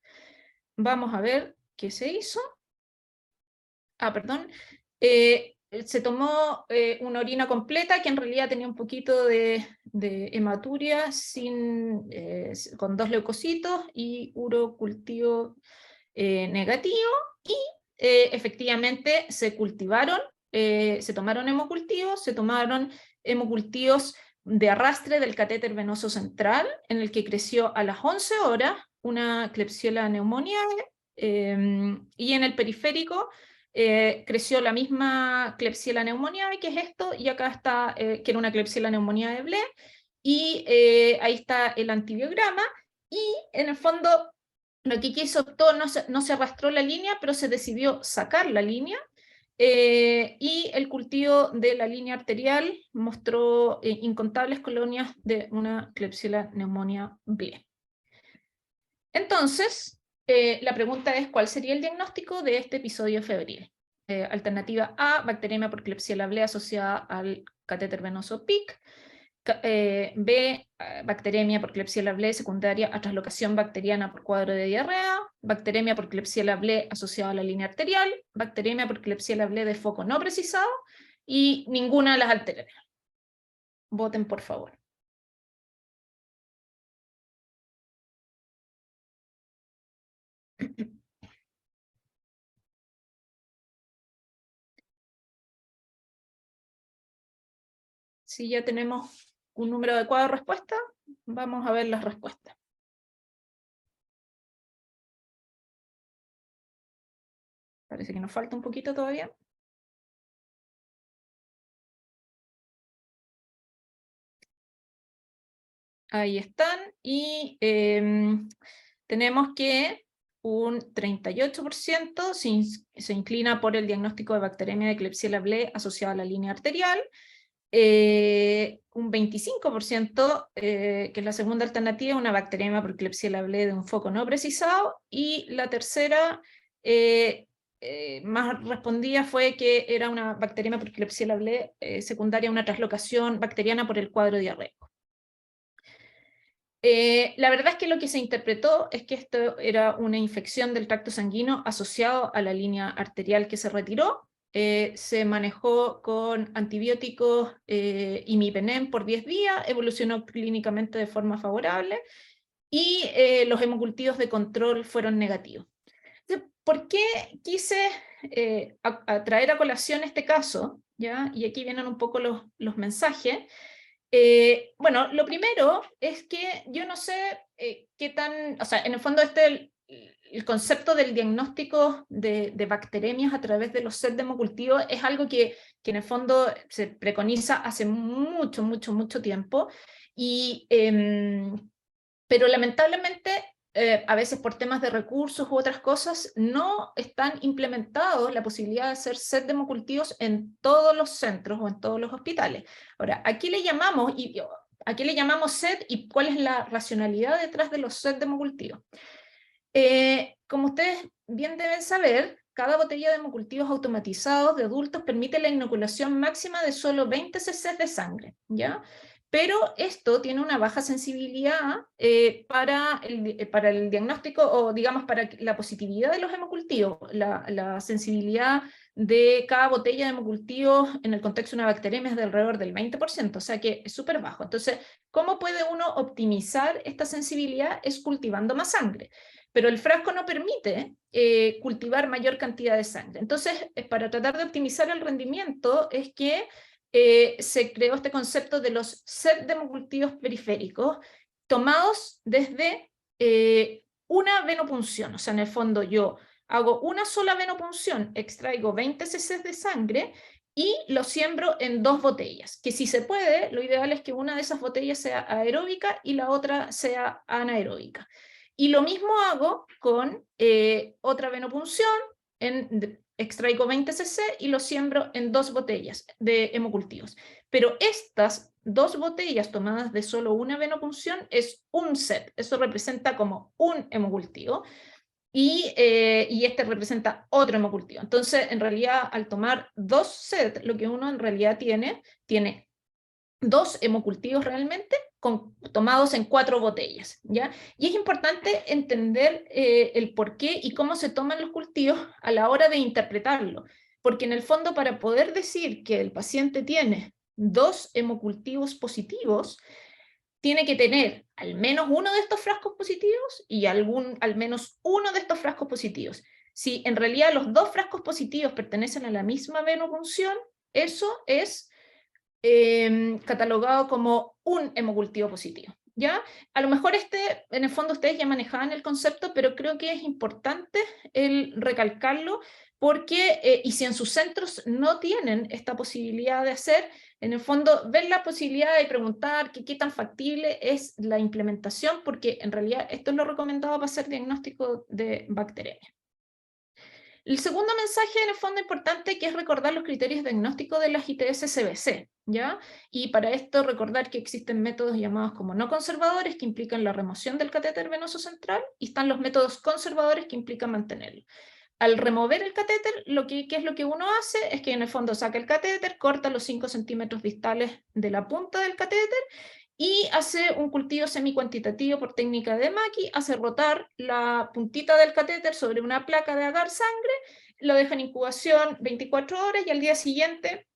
Vamos a ver qué se hizo. Perdón. Se tomó una orina completa que en realidad tenía un poquito de hematuria con 2 leucocitos y urocultivo negativo, y efectivamente se cultivaron, se tomaron hemocultivos de arrastre del catéter venoso central, en el que creció a las 11 horas una Klebsiella pneumoniae, y en el periférico creció la misma Klebsiella pneumoniae, que es esto, y acá está, que era una Klebsiella pneumoniae de Blé, y ahí está el antibiograma, y en el fondo lo que quiso todo, no se arrastró la línea, pero se decidió sacar la línea, y el cultivo de la línea arterial mostró incontables colonias de una Klebsiella pneumoniae Blé. Entonces, la pregunta es, ¿cuál sería el diagnóstico de este episodio febril? Alternativa A, bacteriemia por Klebsiella Blé asociada al catéter venoso PIC. B, bacteriemia por Klebsiella Blé secundaria a traslocación bacteriana por cuadro de diarrea. Bacteriemia por Klebsiella Blé asociada a la línea arterial. Bacteriemia por Klebsiella Blé de foco no precisado. Y ninguna de las anteriores. Voten, por favor. Si ya tenemos un número adecuado de respuestas, vamos a ver las respuestas. Parece que nos falta un poquito todavía. Ahí están, y tenemos que un 38% se inclina por el diagnóstico de bacteriemia de Klebsiella Blé asociada a la línea arterial, un 25%, que es la segunda alternativa, una bacteriemia por Klebsiella Blé de un foco no precisado, y la tercera, más respondida, fue que era una bacteriemia por Klebsiella Blé secundaria a una traslocación bacteriana por el cuadro diarreico. La verdad es que lo que se interpretó es que esto era una infección del tracto sanguíneo asociado a la línea arterial que se retiró. Se manejó con antibióticos imipenem por 10 días, evolucionó clínicamente de forma favorable, y los hemocultivos de control fueron negativos. Entonces, ¿por qué quise traer a colación este caso? ¿ya? Y aquí vienen un poco los mensajes. Bueno, lo primero es que yo no sé qué tan, o sea, en el fondo el concepto del diagnóstico de bacteremias a través de los sets de hemocultivo es algo que en el fondo se preconiza hace mucho, mucho, mucho tiempo, y, pero lamentablemente a veces por temas de recursos u otras cosas, no están implementados la posibilidad de hacer set de hemocultivos en todos los centros o en todos los hospitales. Ahora, ¿a qué le llamamos set y cuál es la racionalidad detrás de los set de hemocultivos? Como ustedes bien deben saber, cada botella de hemocultivos automatizados de adultos permite la inoculación máxima de solo 20 cc de sangre, ¿ya? Pero esto tiene una baja sensibilidad para el diagnóstico, o digamos para la positividad de los hemocultivos. La sensibilidad de cada botella de hemocultivos en el contexto de una bacteremia es de alrededor del 20%, o sea que es súper bajo. Entonces, ¿cómo puede uno optimizar esta sensibilidad? Es cultivando más sangre. Pero el frasco no permite cultivar mayor cantidad de sangre. Entonces, para tratar de optimizar el rendimiento, es que se creó este concepto de los set de hemocultivos periféricos, tomados desde una venopunción. O sea, en el fondo yo hago una sola venopunción, extraigo 20 cc de sangre y lo siembro en 2 botellas, que si se puede, lo ideal es que una de esas botellas sea aeróbica y la otra sea anaeróbica. Y lo mismo hago con otra venopunción, extraigo 20 cc y lo siembro en 2 botellas de hemocultivos. Pero estas 2 botellas tomadas de solo una venopunción es un set, eso representa como un hemocultivo. Y este representa otro hemocultivo. Entonces, en realidad, al tomar 2 sets, lo que uno en realidad tiene 2 hemocultivos realmente tomados en 4 botellas, ¿ya? Y es importante entender el por qué y cómo se toman los cultivos a la hora de interpretarlo, porque en el fondo, para poder decir que el paciente tiene 2 hemocultivos positivos, tiene que tener al menos uno de estos frascos positivos y al menos uno de estos frascos positivos. Si en realidad los 2 frascos positivos pertenecen a la misma venopunción, eso es catalogado como un hemocultivo positivo, ¿ya? A lo mejor en el fondo ustedes ya manejaban el concepto, pero creo que es importante el recalcarlo, porque, y si en sus centros no tienen esta posibilidad de hacer, en el fondo ver la posibilidad de preguntar qué tan factible es la implementación, porque en realidad esto es lo recomendado para hacer diagnóstico de bacteremia. El segundo mensaje, en el fondo, importante, que es recordar los criterios de diagnóstico de las ITS-CBC, ¿ya? Y para esto recordar que existen métodos llamados como no conservadores, que implican la remoción del catéter venoso central, y están los métodos conservadores, que implican mantenerlo. Al remover el catéter, ¿qué es lo que uno hace? Es que en el fondo saca el catéter, corta los 5 centímetros distales de la punta del catéter y hace un cultivo semicuantitativo por técnica de Mackie, hace rotar la puntita del catéter sobre una placa de agar sangre, lo deja en incubación 24 horas y al día siguiente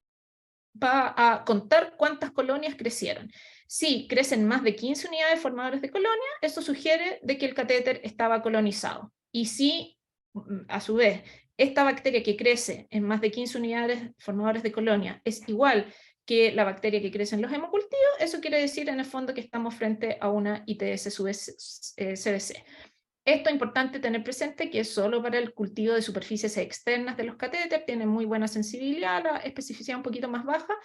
va a contar cuántas colonias crecieron. Si crecen más de 15 unidades formadores de colonia, eso sugiere de que el catéter estaba colonizado. Y si, a su vez, esta bacteria que crece en más de 15 unidades formadores de colonia es igual que la bacteria que crece en los hemocultivos, eso quiere decir en el fondo que estamos frente a una ITS-CBC. Esto es importante tener presente, que es solo para el cultivo de superficies externas de los catéteres, tiene muy buena sensibilidad, la especificidad un poquito más baja,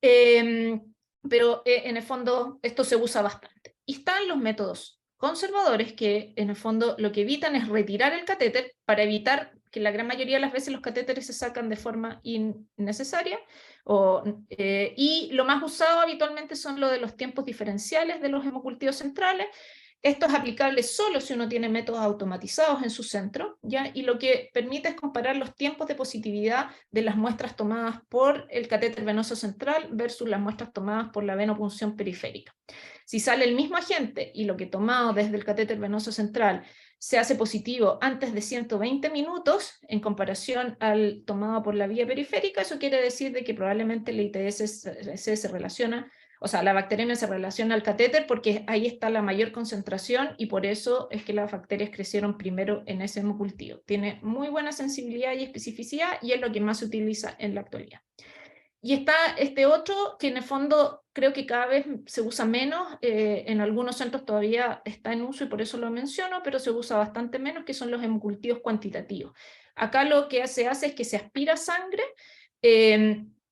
pero en el fondo esto se usa bastante. Y están los métodos conservadores, que en el fondo lo que evitan es retirar el catéter, para evitar que la gran mayoría de las veces los catéteres se sacan de forma innecesaria, y lo más usado habitualmente son lo de los tiempos diferenciales de los hemocultivos centrales. Esto es aplicable solo si uno tiene métodos automatizados en su centro, ¿ya? Y lo que permite es comparar los tiempos de positividad de las muestras tomadas por el catéter venoso central versus las muestras tomadas por la venopunción periférica. Si sale el mismo agente y lo que tomado desde el catéter venoso central se hace positivo antes de 120 minutos en comparación al tomado por la vía periférica, eso quiere decir de que probablemente la ITS se relaciona, o sea, la bacteremia se relaciona al catéter, porque ahí está la mayor concentración y por eso es que las bacterias crecieron primero en ese hemocultivo. Tiene muy buena sensibilidad y especificidad y es lo que más se utiliza en la actualidad. Y está este otro que en el fondo creo que cada vez se usa menos, en algunos centros todavía está en uso y por eso lo menciono, pero se usa bastante menos, que son los hemocultivos cuantitativos. Acá lo que se hace es que se aspira sangre,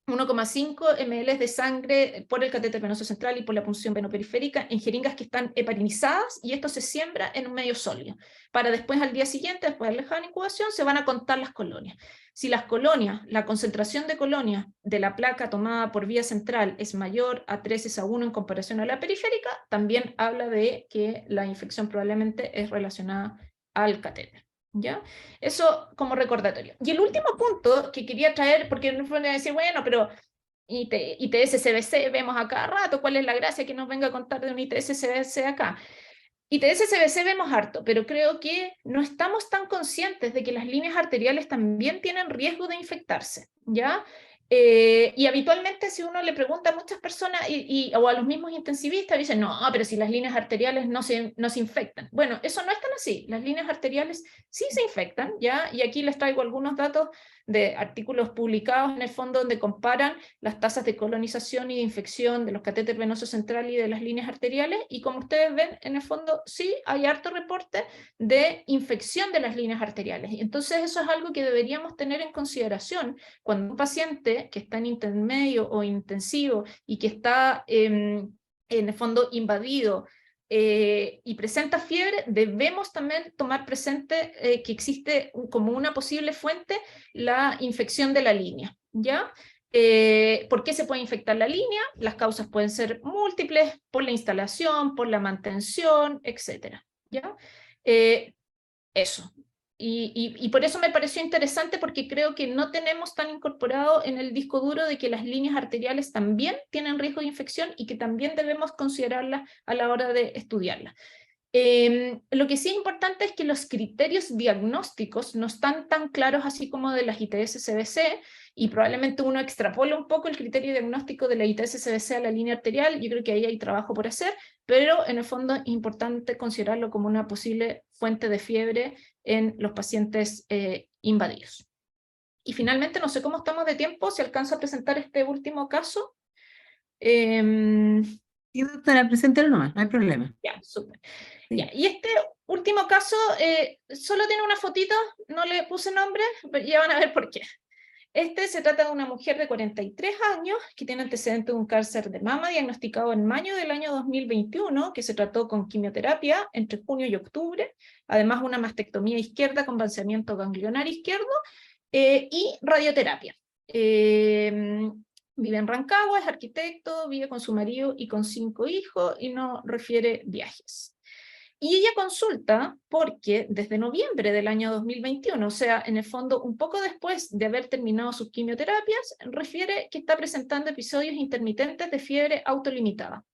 1,5 ml de sangre por el catéter venoso central y por la punción venoperiférica en jeringas que están heparinizadas, y esto se siembra en un medio sólido. Para después, al día siguiente, después de la incubación, se van a contar las colonias. Si las colonias, la concentración de colonias de la placa tomada por vía central es mayor a 3:1 en comparación a la periférica, también habla de que la infección probablemente es relacionada al catéter. ¿Ya? Eso como recordatorio. Y el último punto que quería traer, porque no pueden decir, bueno, pero ITS-CBC vemos a cada rato, ¿cuál es la gracia que nos venga a contar de un ITS-CBC acá? ITS-CBC vemos harto, pero creo que no estamos tan conscientes de que las líneas arteriales también tienen riesgo de infectarse, ¿ya? Y habitualmente si uno le pregunta a muchas personas o a los mismos intensivistas, dicen, no, pero si las líneas arteriales no se infectan. Bueno, eso no es tan así. Las líneas arteriales sí se infectan, ¿ya? Y aquí les traigo algunos datos de artículos publicados en el fondo donde comparan las tasas de colonización y de infección de los catéteres venosos centrales y de las líneas arteriales, y como ustedes ven, en el fondo sí hay harto reporte de infección de las líneas arteriales. Entonces eso es algo que deberíamos tener en consideración cuando un paciente que está en intermedio o intensivo y que está en el fondo invadido y presenta fiebre, debemos también tomar presente que existe como una posible fuente la infección de la línea, ¿ya? ¿Por qué se puede infectar la línea? Las causas pueden ser múltiples, por la instalación, por la mantención, etc. ¿Ya? Eso. Y por eso me pareció interesante, porque creo que no tenemos tan incorporado en el disco duro de que las líneas arteriales también tienen riesgo de infección y que también debemos considerarlas a la hora de estudiarlas. Lo que sí es importante es que los criterios diagnósticos no están tan claros así como de las ITS-CBC, y probablemente uno extrapola un poco el criterio diagnóstico de la ITS-CBC a la línea arterial. Yo creo que ahí hay trabajo por hacer, pero en el fondo es importante considerarlo como una posible fuente de fiebre en los pacientes invadidos. Y finalmente, no sé cómo estamos de tiempo, si alcanzo a presentar este último caso. Sí, doctora, preséntelo nomás, no hay problema. Ya, súper. Sí. Ya, y este último caso solo tiene una fotito, no le puse nombre, pero ya van a ver por qué. Este se trata de una mujer de 43 años que tiene antecedentes de un cáncer de mama diagnosticado en mayo del año 2021, que se trató con quimioterapia entre junio y octubre, además una mastectomía izquierda con vaciamiento ganglionar izquierdo y radioterapia. Vive en Rancagua, es arquitecto, vive con su marido y con 5 hijos y no refiere viajes. Y ella consulta porque desde noviembre del año 2021, o sea, en el fondo un poco después de haber terminado sus quimioterapias, refiere que está presentando episodios intermitentes de fiebre autolimitada.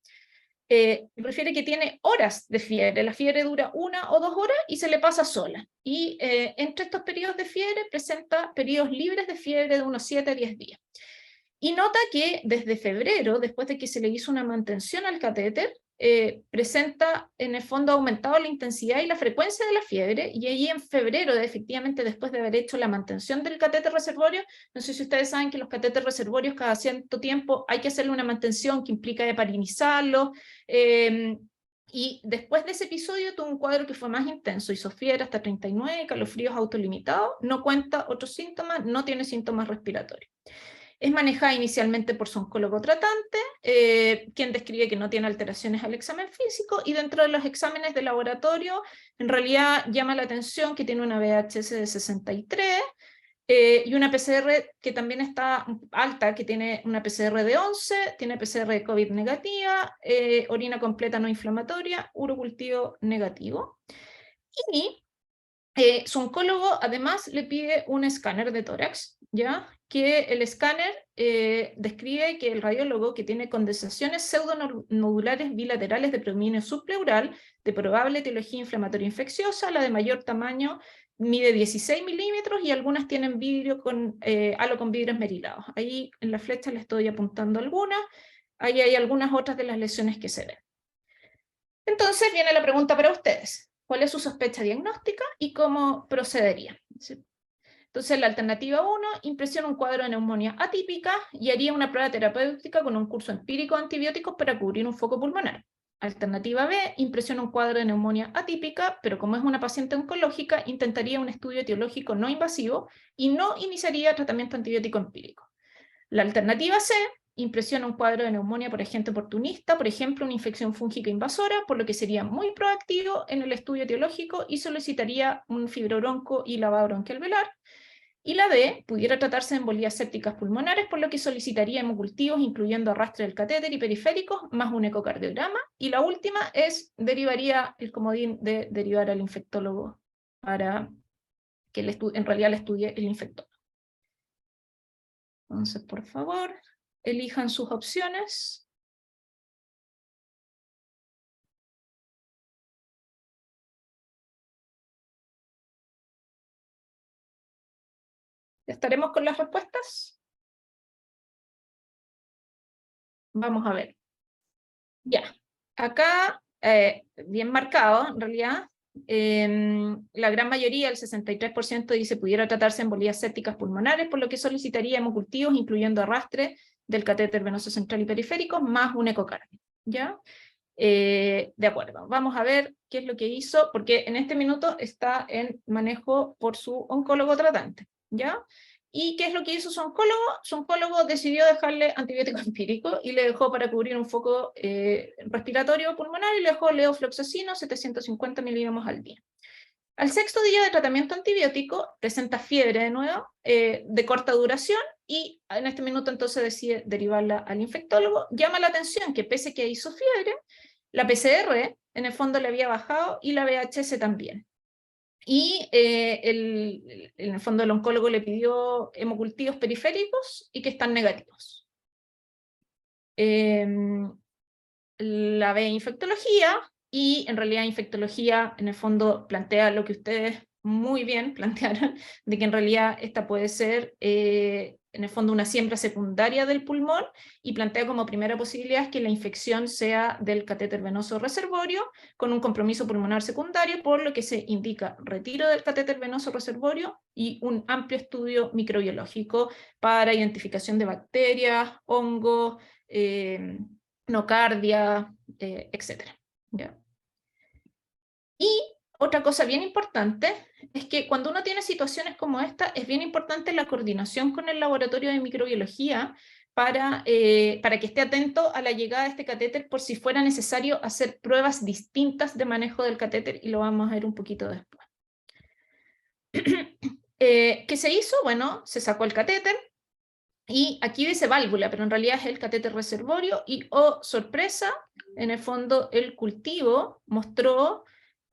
Refiere que tiene horas de fiebre, la fiebre dura 1 o 2 horas y se le pasa sola. Y entre estos periodos de fiebre presenta periodos libres de fiebre de unos 7 a 10 días. Y nota que desde febrero, después de que se le hizo una mantención al catéter, presenta en el fondo aumentado la intensidad y la frecuencia de la fiebre, y allí en febrero, efectivamente después de haber hecho la mantención del catéter reservorio, no sé si ustedes saben que los catéteres reservorios cada cierto tiempo hay que hacerle una mantención que implica heparinizarlo, y después de ese episodio tuvo un cuadro que fue más intenso, hizo fiebre hasta 39, calofríos autolimitados, no cuenta otros síntomas, no tiene síntomas respiratorios. Es manejada inicialmente por su oncólogo tratante, quien describe que no tiene alteraciones al examen físico, y dentro de los exámenes de laboratorio, en realidad llama la atención que tiene una VHS de 63 y una PCR que también está alta, que tiene una PCR de 11, tiene PCR de COVID negativa, orina completa no inflamatoria, urocultivo negativo. Y su oncólogo además le pide un escáner de tórax, ¿ya? Que el escáner describe que el radiólogo, que tiene condensaciones pseudonodulares bilaterales de predominio subpleural, de probable etiología inflamatoria infecciosa, la de mayor tamaño mide 16 milímetros y algunas tienen vidrio con, halo con vidrio esmerilado. Ahí en la flecha le estoy apuntando algunas, ahí hay algunas otras de las lesiones que se ven. Entonces viene la pregunta para ustedes. ¿Cuál es su sospecha diagnóstica y cómo procedería? ¿Sí? Entonces, la alternativa 1, impresiona un cuadro de neumonía atípica y haría una prueba terapéutica con un curso empírico de antibióticos para cubrir un foco pulmonar. Alternativa B, impresiona un cuadro de neumonía atípica, pero como es una paciente oncológica, intentaría un estudio etiológico no invasivo y no iniciaría tratamiento antibiótico empírico. La alternativa C, impresiona un cuadro de neumonía por agente oportunista, por ejemplo, una infección fúngica invasora, por lo que sería muy proactivo en el estudio etiológico y solicitaría un fibrobronco y lavado bronquial velar. Y la D, pudiera tratarse de embolías sépticas pulmonares, por lo que solicitaría hemocultivos, incluyendo arrastre del catéter y periféricos, más un ecocardiograma. Y la última es, derivaría el comodín de derivar al infectólogo para que en realidad le estudie el infectólogo. Entonces, por favor, elijan sus opciones. ¿Estaremos con las respuestas? Vamos a ver. Ya, acá, bien marcado, en realidad, la gran mayoría, el 63%, dice pudiera tratarse de embolías sépticas pulmonares, por lo que solicitaría hemocultivos, incluyendo arrastre del catéter venoso central y periférico, más un ecocardio, ¿ya? De acuerdo, vamos a ver qué es lo que hizo, porque en este minuto está en manejo por su oncólogo tratante, ¿ya? ¿Y qué es lo que hizo su oncólogo? Su oncólogo decidió dejarle antibiótico empírico y le dejó para cubrir un foco respiratorio pulmonar y le dejó levofloxacino 750 miligramos al día. Al 6º día de tratamiento antibiótico, presenta fiebre de nuevo, de corta duración, y en este minuto entonces decide derivarla al infectólogo. Llama la atención que pese que hizo fiebre, la PCR en el fondo le había bajado y la VHS también. Y en el fondo el oncólogo le pidió hemocultivos periféricos y que están negativos. La ve infectología, y en realidad infectología en el fondo plantea lo que ustedes muy bien plantearon, de que en realidad esta puede ser en el fondo una siembra secundaria del pulmón, y plantea como primera posibilidad que la infección sea del catéter venoso reservorio con un compromiso pulmonar secundario, por lo que se indica retiro del catéter venoso reservorio y un amplio estudio microbiológico para identificación de bacterias, hongos, nocardia, etc. ¿Ya? Y otra cosa bien importante es que cuando uno tiene situaciones como esta, es bien importante la coordinación con el laboratorio de microbiología para que esté atento a la llegada de este catéter por si fuera necesario hacer pruebas distintas de manejo del catéter, y lo vamos a ver un poquito después. ¿Qué se hizo? Bueno, se sacó el catéter, y aquí dice válvula, pero en realidad es el catéter reservorio, y oh sorpresa, en el fondo el cultivo mostró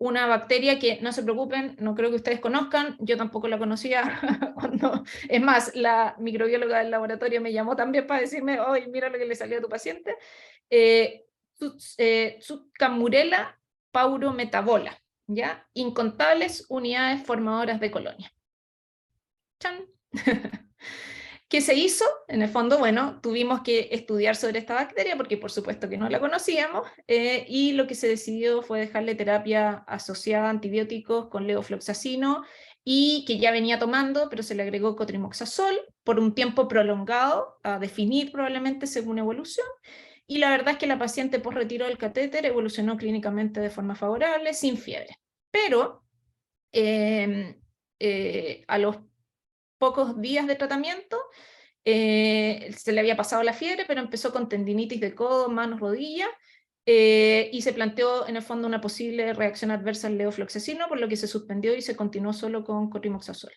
una bacteria que, no se preocupen, no creo que ustedes conozcan, yo tampoco la conocía, es más, la microbióloga del laboratorio me llamó también para decirme, oye, mira lo que le salió a tu paciente, Subcamurella paurometabola, ¿ya? Incontables unidades formadoras de colonia. ¡Chan! ¿Qué se hizo? En el fondo, bueno, tuvimos que estudiar sobre esta bacteria porque por supuesto que no la conocíamos, y lo que se decidió fue dejarle terapia asociada a antibióticos con levofloxacino, y que ya venía tomando, pero se le agregó cotrimoxazol por un tiempo prolongado, a definir probablemente según evolución, y la verdad es que la paciente post retiro del catéter evolucionó clínicamente de forma favorable, sin fiebre. Pero a los pocos días de tratamiento, se le había pasado la fiebre, pero empezó con tendinitis de codo, manos, rodillas, y se planteó en el fondo una posible reacción adversa al levofloxacino, por lo que se suspendió y se continuó solo con cotrimoxazol.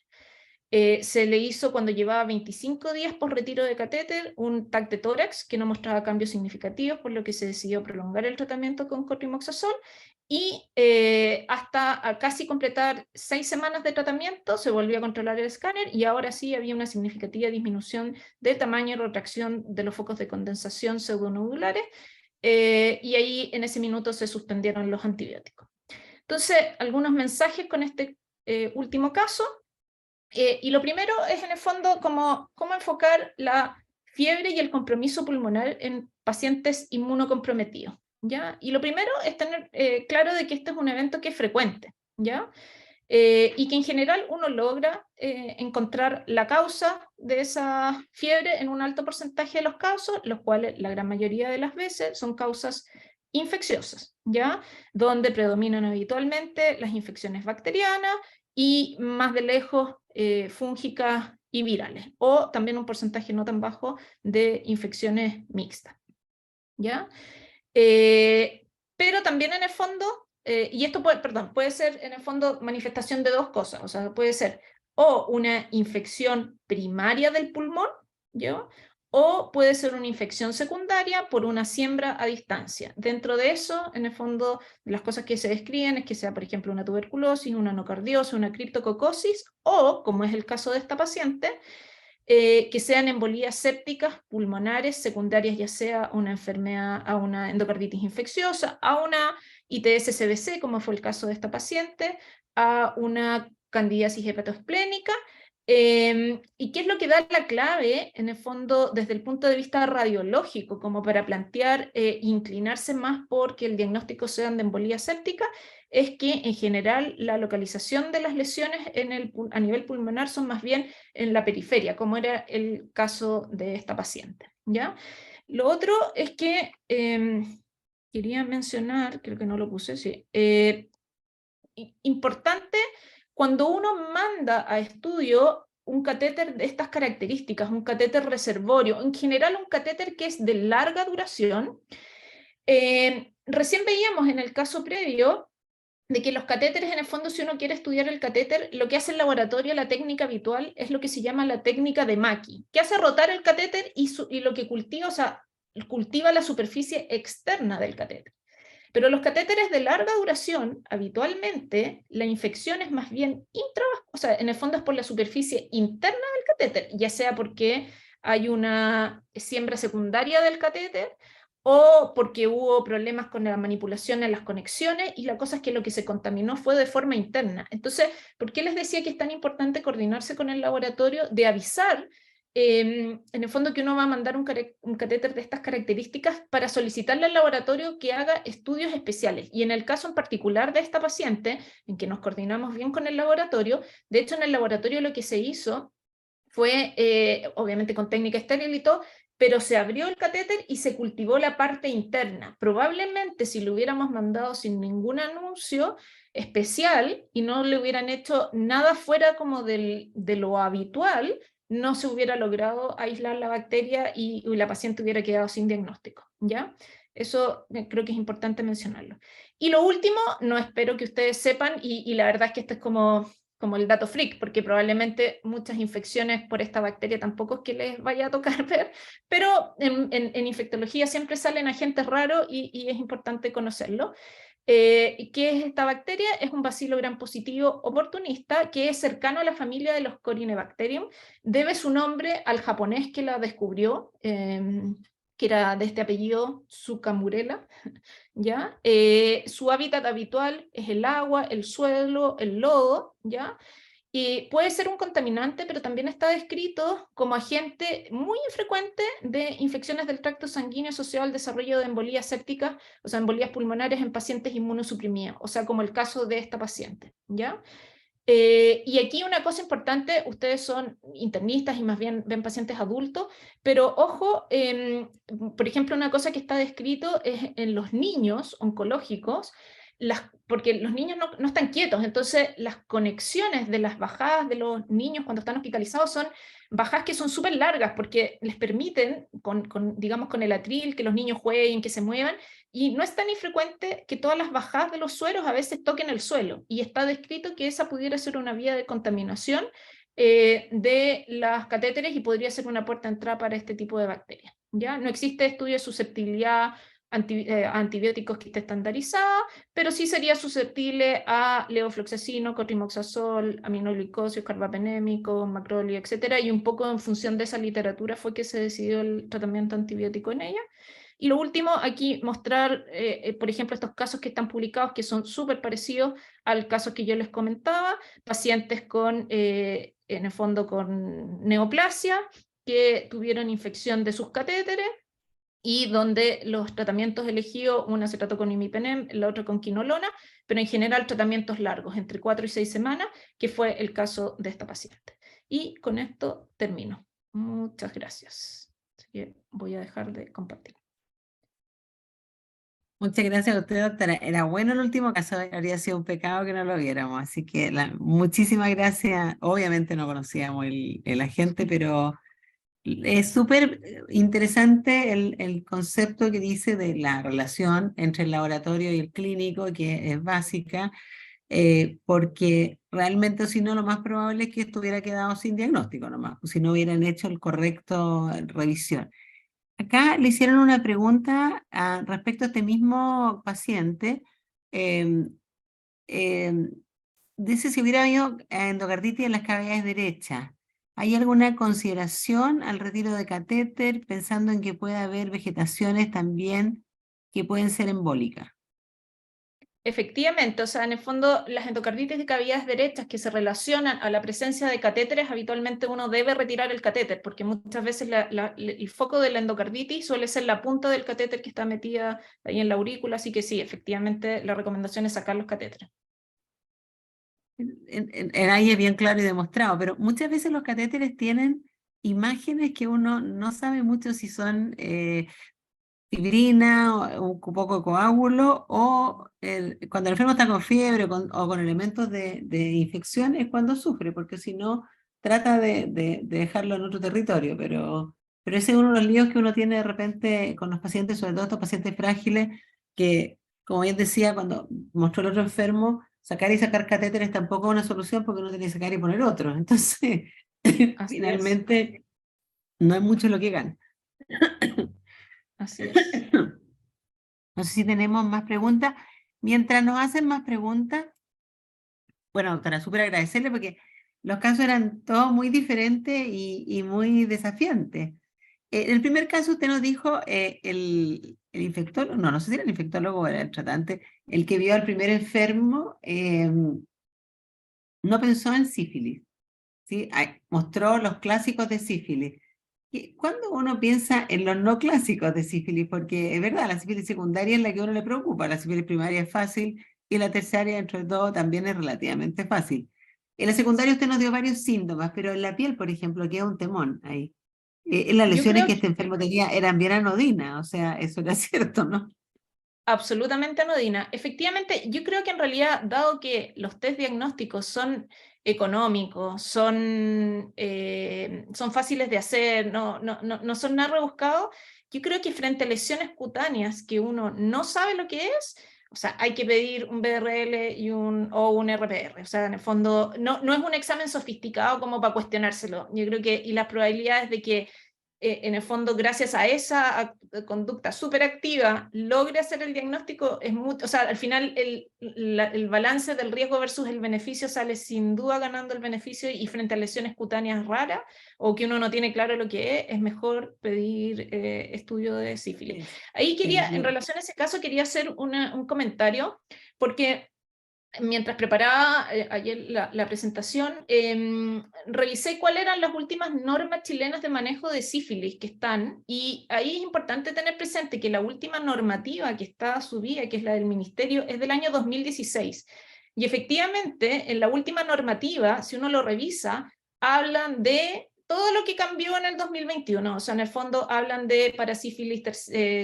Se le hizo, cuando llevaba 25 días por retiro de catéter, un TAC de tórax que no mostraba cambios significativos, por lo que se decidió prolongar el tratamiento con cotrimoxazol, y hasta casi completar 6 semanas de tratamiento se volvió a controlar el escáner, y ahora sí había una significativa disminución de tamaño y retracción de los focos de condensación pseudonodulares, y ahí en ese minuto se suspendieron los antibióticos. Entonces, algunos mensajes con este último caso. Y lo primero es, en el fondo, cómo enfocar la fiebre y el compromiso pulmonar en pacientes inmunocomprometidos, ¿ya? Y lo primero es tener claro de que este es un evento que es frecuente, ¿ya? y que en general uno logra encontrar la causa de esa fiebre en un alto porcentaje de los casos, los cuales la gran mayoría de las veces son causas infecciosas, ¿ya? Donde predominan habitualmente las infecciones bacterianas y más de lejos fúngicas y virales, o también un porcentaje no tan bajo de infecciones mixtas, ¿ya? Pero también en el fondo, y esto puede ser en el fondo manifestación de dos cosas, o sea, puede ser o una infección primaria del pulmón, ¿yo? O puede ser una infección secundaria por una siembra a distancia. Dentro de eso, en el fondo, las cosas que se describen es que sea, por ejemplo, una tuberculosis, una nocardiosis, una criptococosis, o, como es el caso de esta paciente, que sean embolías sépticas pulmonares secundarias, ya sea una enfermedad, a una endocarditis infecciosa, a una ITS-CBC, como fue el caso de esta paciente, a una candidiasis hepatoesplénica. ¿Y qué es lo que da la clave, en el fondo, desde el punto de vista radiológico, como para plantear, inclinarse más porque el diagnóstico sea de embolía séptica? Es que en general la localización de las lesiones a nivel pulmonar son más bien en la periferia, como era el caso de esta paciente, ¿ya? Lo otro es que quería mencionar, creo que no lo puse, sí, importante cuando uno manda a estudio un catéter de estas características, un catéter reservorio, en general un catéter que es de larga duración. Recién veíamos en el caso previo de que los catéteres, en el fondo, si uno quiere estudiar el catéter, lo que hace el laboratorio, la técnica habitual, es lo que se llama la técnica de Mackie, que hace rotar el catéter y lo que cultiva, o sea, cultiva la superficie externa del catéter. Pero los catéteres de larga duración, habitualmente, la infección es más bien intravascular, o sea, en el fondo es por la superficie interna del catéter, ya sea porque hay una siembra secundaria del catéter, o porque hubo problemas con la manipulación en las conexiones, y la cosa es que lo que se contaminó fue de forma interna. Entonces, ¿por qué les decía que es tan importante coordinarse con el laboratorio de avisar, en el fondo, que uno va a mandar un catéter de estas características para solicitarle al laboratorio que haga estudios especiales? Y en el caso en particular de esta paciente, en que nos coordinamos bien con el laboratorio, de hecho en el laboratorio lo que se hizo fue, obviamente con técnica estéril y todo, pero se abrió el catéter y se cultivó la parte interna. Probablemente si lo hubiéramos mandado sin ningún anuncio especial y no le hubieran hecho nada fuera como de lo habitual, no se hubiera logrado aislar la bacteria y la paciente hubiera quedado sin diagnóstico, ¿ya? Eso creo que es importante mencionarlo. Y lo último, no espero que ustedes sepan, y la verdad es que esto es como el dato freak, porque probablemente muchas infecciones por esta bacteria tampoco es que les vaya a tocar ver, pero en infectología siempre salen agentes raros y es importante conocerlo. ¿Qué es esta bacteria? Es un bacilo gram positivo oportunista que es cercano a la familia de los Corynebacterium. Debe su nombre al japonés que la descubrió, que era de este apellido Tsukamurela, ¿ya? Su hábitat habitual es el agua, el suelo, el lodo, ¿ya? Y puede ser un contaminante, pero también está descrito como agente muy infrecuente de infecciones del tracto sanguíneo asociado al desarrollo de embolías sépticas, o sea, embolías pulmonares en pacientes inmunosuprimidos, o sea, como el caso de esta paciente, ¿ya? Y aquí una cosa importante, ustedes son internistas y más bien ven pacientes adultos, pero ojo, por ejemplo, una cosa que está descrito es en los niños oncológicos, porque los niños no están quietos, entonces las conexiones de las bajadas de los niños cuando están hospitalizados son bajadas que son súper largas, porque les permiten, digamos, con el atril, que los niños jueguen, que se muevan, y no es tan infrecuente que todas las bajadas de los sueros a veces toquen el suelo, y está descrito que esa pudiera ser una vía de contaminación de las catéteres y podría ser una puerta de entrada para este tipo de bacterias, ¿ya? No existe estudio de susceptibilidad a antibióticos que esté estandarizada, pero sí sería susceptible a levofloxacino, cotrimoxazol, aminoglicosio, carbapenémico, macrolio, etc. Y un poco en función de esa literatura fue que se decidió el tratamiento antibiótico en ella. Y lo último, aquí mostrar, por ejemplo, estos casos que están publicados, que son súper parecidos al caso que yo les comentaba, pacientes con, en el fondo, con neoplasia, que tuvieron infección de sus catéteres, y donde los tratamientos elegidos, una se trató con imipenem, la otra con quinolona, pero en general tratamientos largos, entre 4 y 6 semanas, que fue el caso de esta paciente. Y con esto termino. Muchas gracias. Así que voy a dejar de compartir. Muchas gracias a usted, doctora. Era bueno el último caso, habría sido un pecado que no lo viéramos, así que muchísimas gracias. Obviamente no conocíamos el agente, pero es súper interesante el concepto que dice de la relación entre el laboratorio y el clínico, que es básica, porque realmente si no, lo más probable es que estuviera quedado sin diagnóstico nomás, si no hubieran hecho el correcto revisión. Acá le hicieron una pregunta respecto a este mismo paciente. em, em, Dice si hubiera habido endocarditis en las cavidades derechas. ¿Hay alguna consideración al retiro de catéter pensando en que puede haber vegetaciones también que pueden ser embólicas? Efectivamente, o sea, en el fondo las endocarditis de cavidades derechas que se relacionan a la presencia de catéteres, habitualmente uno debe retirar el catéter, porque muchas veces el foco de la endocarditis suele ser la punta del catéter que está metida ahí en la aurícula, así que sí, efectivamente la recomendación es sacar los catéteres. Ahí es bien claro y demostrado, pero muchas veces los catéteres tienen imágenes que uno no sabe mucho si son fibrina, o un poco de coágulo, o cuando el enfermo está con fiebre o con elementos de infección es cuando sufre, porque si no, trata de dejarlo en otro territorio, pero ese es uno de los líos que uno tiene de repente con los pacientes, sobre todo estos pacientes frágiles, que, como bien decía, cuando mostró el otro enfermo, sacar y sacar catéteres tampoco es una solución porque uno tiene que sacar y poner otro. Entonces, Así es, finalmente, no es mucho lo que gana. así es. No sé si tenemos más preguntas. Mientras nos hacen más preguntas, bueno, doctora, súper agradecerle porque los casos eran todos muy diferentes y muy desafiantes. En el primer caso usted nos dijo el infectólogo, no sé si era el infectólogo o era el tratante, el que vio al primer enfermo, no pensó en sífilis, ¿sí? Mostró los clásicos de sífilis. ¿Cuándo uno piensa en los no clásicos de sífilis? Porque es verdad, la sífilis secundaria es la que a uno le preocupa, la sífilis primaria es fácil y la terciaria, dentro de todo, también es relativamente fácil. En la secundaria usted nos dio varios síntomas, pero en la piel, por ejemplo, queda un temón ahí. Las Yo lesiones creo que que este enfermo tenía eran bien anodinas, o sea, eso era cierto, ¿no? absolutamente anodina. Efectivamente, yo creo que en realidad, dado que los test diagnósticos son económicos, son fáciles de hacer, no son nada rebuscados, yo creo que frente a lesiones cutáneas que uno no sabe lo que es, o sea, hay que pedir un BRL o un RPR. O sea, en el fondo, no es un examen sofisticado como para cuestionárselo. Yo creo que, y las probabilidades de que en el fondo, gracias a esa conducta súper activa, logre hacer el diagnóstico, es mucho, o sea, al final el balance del riesgo versus el beneficio sale sin duda ganando el beneficio, y frente a lesiones cutáneas raras o que uno no tiene claro lo que es mejor pedir estudio de sífilis. Ahí en relación a ese caso, quería hacer un comentario, porque mientras preparaba ayer la presentación, revisé cuáles eran las últimas normas chilenas de manejo de sífilis que están, y ahí es importante tener presente que la última normativa que está subida, que es la del Ministerio, es del año 2016. Y efectivamente, en la última normativa, si uno lo revisa, hablan de todo lo que cambió en el 2021, o sea, en el fondo hablan de parasífilis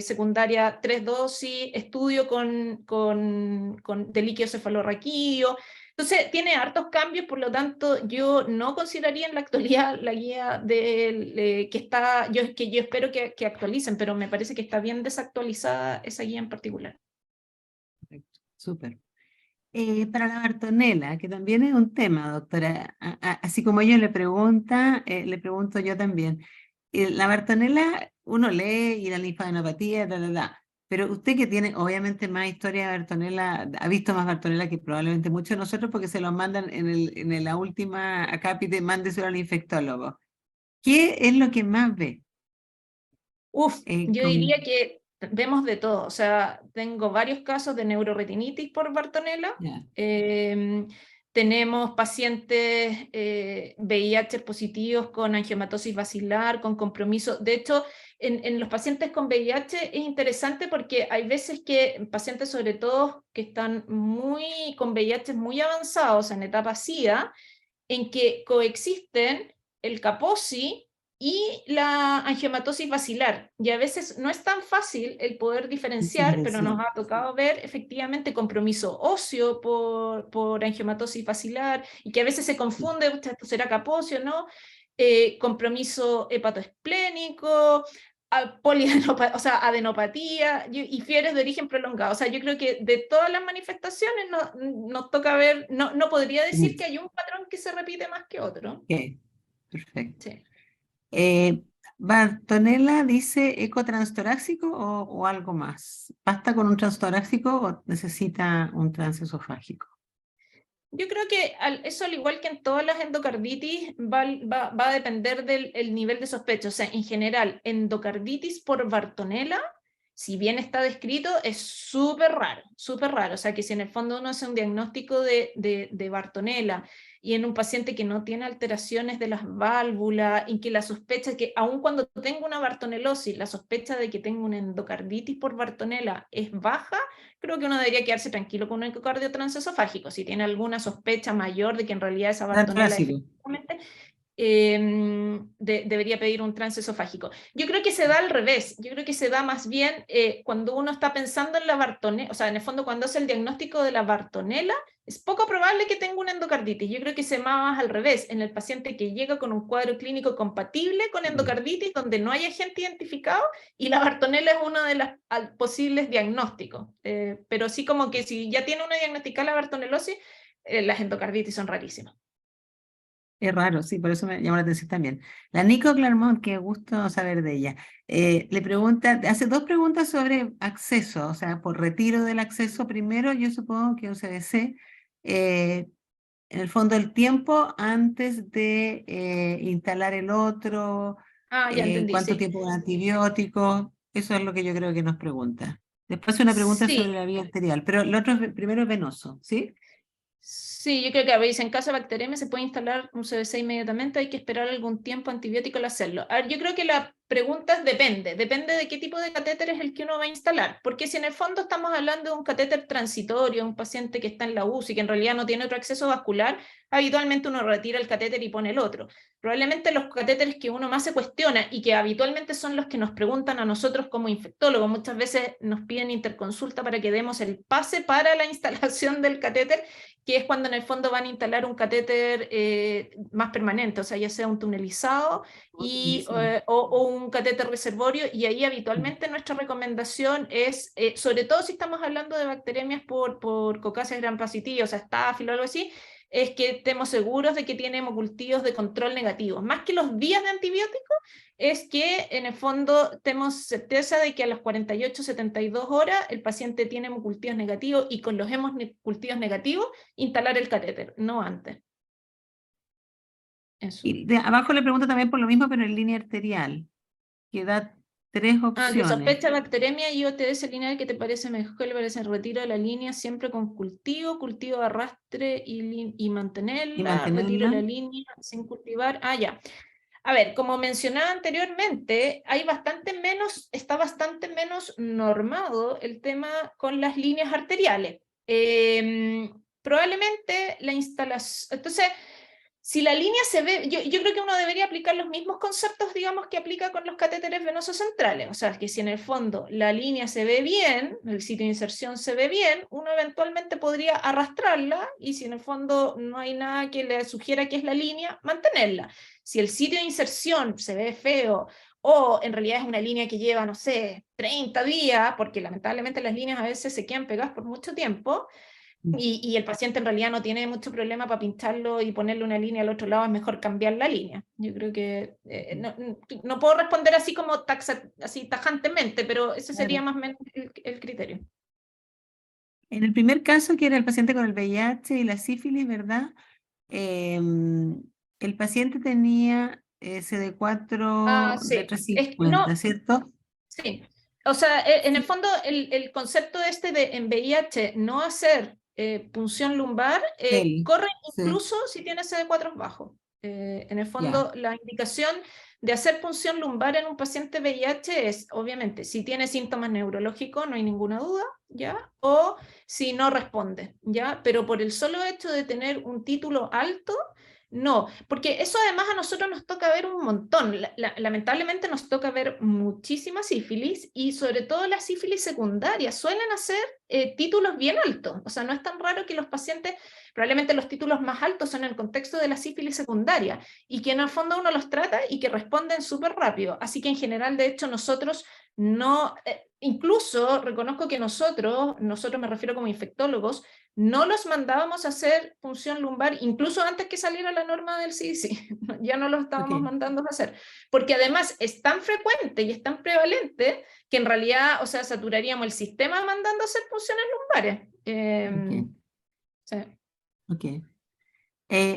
secundaria 3 dosis, estudio de líquido cefalorraquídeo. Entonces, tiene hartos cambios, por lo tanto, yo no consideraría en la actualidad la guía que está, que yo espero que actualicen, pero me parece que está bien desactualizada esa guía en particular. Perfecto, súper. Para la Bartonella, que también es un tema, doctora, así como ella le pregunto yo también. La Bartonella, uno lee y la linfadenopatía, pero usted que tiene obviamente más historia de Bartonella, ha visto más Bartonella que probablemente muchos de nosotros porque se los mandan en la última acápite, mándeselo al infectólogo. ¿Qué es lo que más ve? Uf, yo diría Con, que vemos de todo. O sea, tengo varios casos de neuroretinitis por Bartonella. ya. Eh, Tenemos pacientes VIH positivos con angiomatosis basilar, con compromiso. De hecho, en los pacientes con VIH es interesante porque hay veces que pacientes, sobre todo que están con VIH muy avanzados en etapa SIDA, en que coexisten el Kaposi y la angiomatosis basilar. Y a veces no es tan fácil el poder diferenciar, pero nos ha tocado ver efectivamente compromiso óseo por angiomatosis basilar, y que a veces se confunde, esto será Kaposi o no, compromiso hepatoesplénico, o sea, adenopatía y fiebres de origen prolongado. O sea, yo creo que de todas las manifestaciones nos toca ver, no podría decir que hay un patrón que se repite más que otro. Ok, perfecto. Sí. Bartonella dice eco transtorácico o algo más. ¿Basta con un transtorácico o necesita un transesofágico? Yo creo que eso, al igual que en todas las endocarditis, va a depender del nivel de sospecha. O sea, en general, endocarditis por Bartonella, si bien está descrito, es súper raro, súper raro. O sea, que si en el fondo uno hace un diagnóstico de Bartonella y en un paciente que no tiene alteraciones de las válvulas, y que la sospecha que, aun cuando tengo una bartonelosis, la sospecha de que tengo una endocarditis por Bartonella es baja, creo que uno debería quedarse tranquilo con un ecocardio transesofágico. Si tiene alguna sospecha mayor de que en realidad esa Bartonella efectivamente, debería pedir un transesofágico. Yo creo que se da al revés. Yo creo que se da más bien cuando uno está pensando en la Bartonella, o sea, en el fondo cuando hace el diagnóstico de la Bartonella, es poco probable que tenga una endocarditis. Yo creo que se va más al revés, en el paciente que llega con un cuadro clínico compatible con endocarditis, donde no hay agente identificado, y la Bartonella es uno de los posibles diagnósticos. Pero sí, como que si ya tiene una diagnosticada la bartonelosis, las endocarditis son rarísimas. Es raro, sí, por eso me llamó la atención también. La Nico Claremont, qué gusto saber de ella. Le pregunta, hace dos preguntas sobre acceso, o sea, por retiro del acceso primero, yo supongo que un CBC, en el fondo el tiempo antes de instalar el otro, Ya entendí, cuánto sí. tiempo con antibióticos, eso es lo que yo creo que nos pregunta. Después una pregunta sobre Sí, la vía arterial, pero el otro primero es venoso, ¿sí? sí, yo creo que, a veces en caso de bacteremia se puede instalar un CBC inmediatamente, hay que esperar algún tiempo antibiótico al hacerlo. A ver, yo creo que la pregunta es depende de qué tipo de catéter es el que uno va a instalar, porque si en el fondo estamos hablando de un catéter transitorio, un paciente que está en la UCI, que en realidad no tiene otro acceso vascular, habitualmente uno retira el catéter y pone el otro. Probablemente los catéteres que uno más se cuestiona y que habitualmente son los que nos preguntan a nosotros como infectólogos, muchas veces nos piden interconsulta para que demos el pase para la instalación del catéter, que es cuando en el fondo van a instalar un catéter más permanente, o sea, ya sea un tunelizado o un catéter reservorio, y ahí habitualmente nuestra recomendación es, sobre todo si estamos hablando de bacteremias por Coccasia gram-positiva, o sea, Staphylococcus o algo así, es que estemos seguros de que tiene hemocultivos de control negativos. Más que los días de antibiótico, es que en el fondo tenemos certeza de que a las 48-72 horas el paciente tiene hemocultivos negativos, y con los hemocultivos negativos instalar el catéter, no antes. Eso. Y de abajo le pregunto también por lo mismo, pero en línea arterial, que da tres De opciones. sospecha bacteremia y OTS lineal, ¿qué te parece mejor? Le parece el retiro de la línea siempre con cultivo de arrastre y mantenerla, retiro de la línea sin cultivar. Ya. A ver, como mencionaba anteriormente, está bastante menos normado el tema con las líneas arteriales. Probablemente la instalación, entonces, si la línea se ve, yo creo que uno debería aplicar los mismos conceptos, digamos, que aplica con los catéteres venosos centrales. O sea, que si en el fondo la línea se ve bien, el sitio de inserción se ve bien, uno eventualmente podría arrastrarla, y si en el fondo no hay nada que le sugiera que es la línea, mantenerla. Si el sitio de inserción se ve feo, o en realidad es una línea que lleva, no sé, 30 días, porque lamentablemente las líneas a veces se quedan pegadas por mucho tiempo, y el paciente en realidad no tiene mucho problema para pincharlo y ponerle una línea al otro lado, es mejor cambiar la línea. Yo creo que no puedo responder así como así tajantemente, pero ese sería más o menos el criterio. En el primer caso, que era el paciente con el VIH y la sífilis, ¿verdad? El paciente tenía CD4 Sí. de 350, ¿cierto? Sí. O sea, en el fondo, el concepto este de en VIH no hacer punción lumbar, Él, corre sí, incluso si tiene CD4 bajo. En el ya, fondo, la indicación de hacer punción lumbar en un paciente VIH es, obviamente, si tiene síntomas neurológicos, no hay ninguna duda, ¿ya? O si no responde, ¿ya? Pero por el solo hecho de tener un título alto, no, porque eso además a nosotros nos toca ver un montón. Lamentablemente nos toca ver muchísima sífilis y sobre todo la sífilis secundaria. Suelen hacer títulos bien altos. O sea, no es tan raro que los pacientes, probablemente los títulos más altos son en el contexto de la sífilis secundaria y que en el fondo uno los trata y que responden súper rápido. Así que en general, de hecho, nosotros no, incluso reconozco que nosotros me refiero como infectólogos, no los mandábamos a hacer punción lumbar, incluso antes que saliera la norma del CDC, ya no los estábamos ok, mandando a hacer, porque además es tan frecuente y es tan prevalente que en realidad, o sea, saturaríamos el sistema mandando a hacer punciones lumbares. ok, Sí. ok.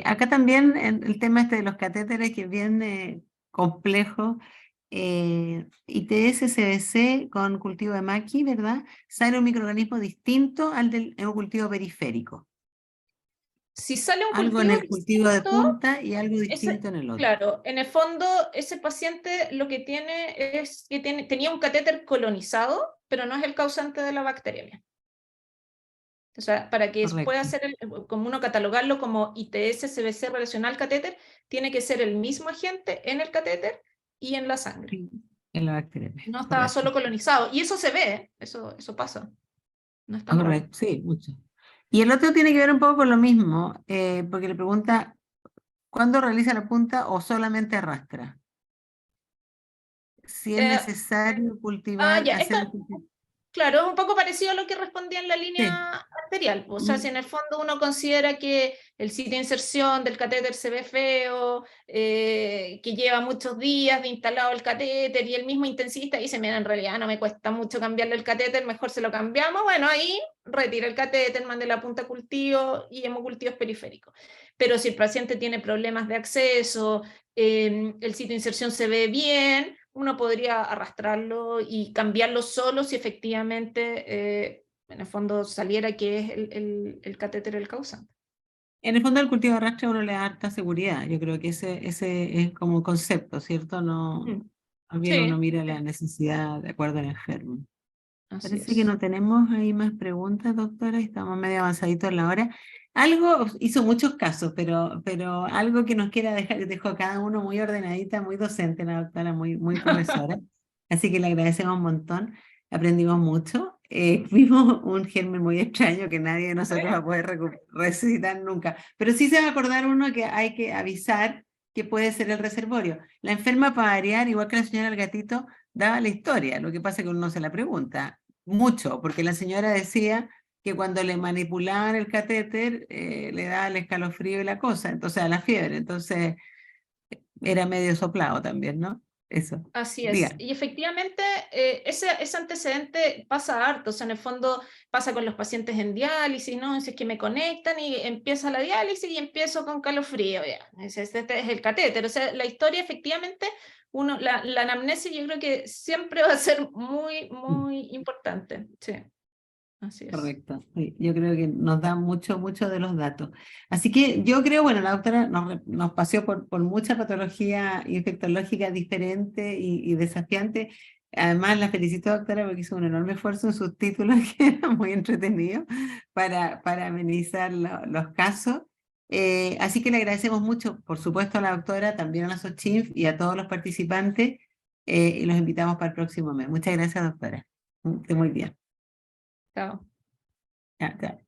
Acá también el tema este de los catéteres que es bien complejo. ITS-CBC con cultivo de maqui, ¿verdad? Sale un microorganismo distinto al del en un cultivo periférico. Si sale un Algo en cultivo el cultivo de distinto, punta y algo distinto en el otro. claro, en el fondo ese paciente lo que tiene es que tenía un catéter colonizado, pero no es el causante de la bacteriemia. O sea, para que pueda Correcto. ser, como uno catalogarlo como ITS-CBC relacional catéter, tiene que ser el mismo agente en el catéter y en la sangre. Sí, en la bacteriemia, No estaba correcto. solo colonizado. Y eso se ve, eso pasa. No es tan raro. Correcto, sí, mucho. Y el otro tiene que ver un poco con lo mismo, porque le pregunta, ¿cuándo realiza la punta o solamente arrastra? Si es Eh, necesario cultivar, ya, esto hacer un cultivo. claro, es un poco parecido a lo que respondía en la Sí. línea arterial. O sea, si Mm, en el fondo uno considera que el sitio de inserción del catéter se ve feo, que lleva muchos días de instalado el catéter y el mismo intensivista dice, mira, en realidad no me cuesta mucho cambiarle el catéter, mejor se lo cambiamos, bueno, ahí retira el catéter, mande la punta a cultivo y hemocultivos periféricos. Pero si el paciente tiene problemas de acceso, el sitio de inserción se ve bien, uno podría arrastrarlo y cambiarlo solo si efectivamente, en el fondo, saliera que es el catéter el causante. En el fondo el cultivo de arrastre a uno le da harta seguridad. Yo creo que ese es como un concepto, ¿cierto? No, Mm. más bien uno Sí, mira la necesidad de acuerdo al enfermo. así Parece que es. no tenemos ahí más preguntas, doctora, y estamos medio avanzaditos en la hora. Algo, hizo muchos casos, pero algo que nos quiera dejar, dejó a cada uno muy ordenadita, muy docente, la doctora, muy profesora. Así que le agradecemos un montón, aprendimos mucho. Vimos un germen muy extraño que nadie de nosotros va a poder resucitar nunca, pero sí se va a acordar uno que hay que avisar que puede ser el reservorio. La enferma, para variar, igual que la señora del gatito, daba la historia, lo que pasa es que uno no se la pregunta mucho, porque la señora decía que cuando le manipulaban el catéter le daba el escalofrío y la cosa, entonces a la fiebre, entonces era medio soplado también, ¿no? Eso, Así es. diga. Y efectivamente, ese antecedente pasa harto. O sea, en el fondo pasa con los pacientes en diálisis, ¿no? Si es que me conectan y empieza la diálisis y empiezo con calofrío, ya. Este es el catéter. O sea, la historia efectivamente, la anamnesis yo creo que siempre va a ser muy importante. Sí, así es. Correcto, sí, yo creo que nos da mucho de los datos. Así que yo creo, bueno, la doctora nos paseó por mucha patología infectológica diferente y desafiante. Además, la felicito, doctora, porque hizo un enorme esfuerzo en sus títulos, que era muy entretenido, para amenizar los casos. Así que le agradecemos mucho, por supuesto, a la doctora, también a la SOCHINF y a todos los participantes, y los invitamos para el próximo mes. Muchas gracias, doctora. Que muy bien. Chao. Ya, ya.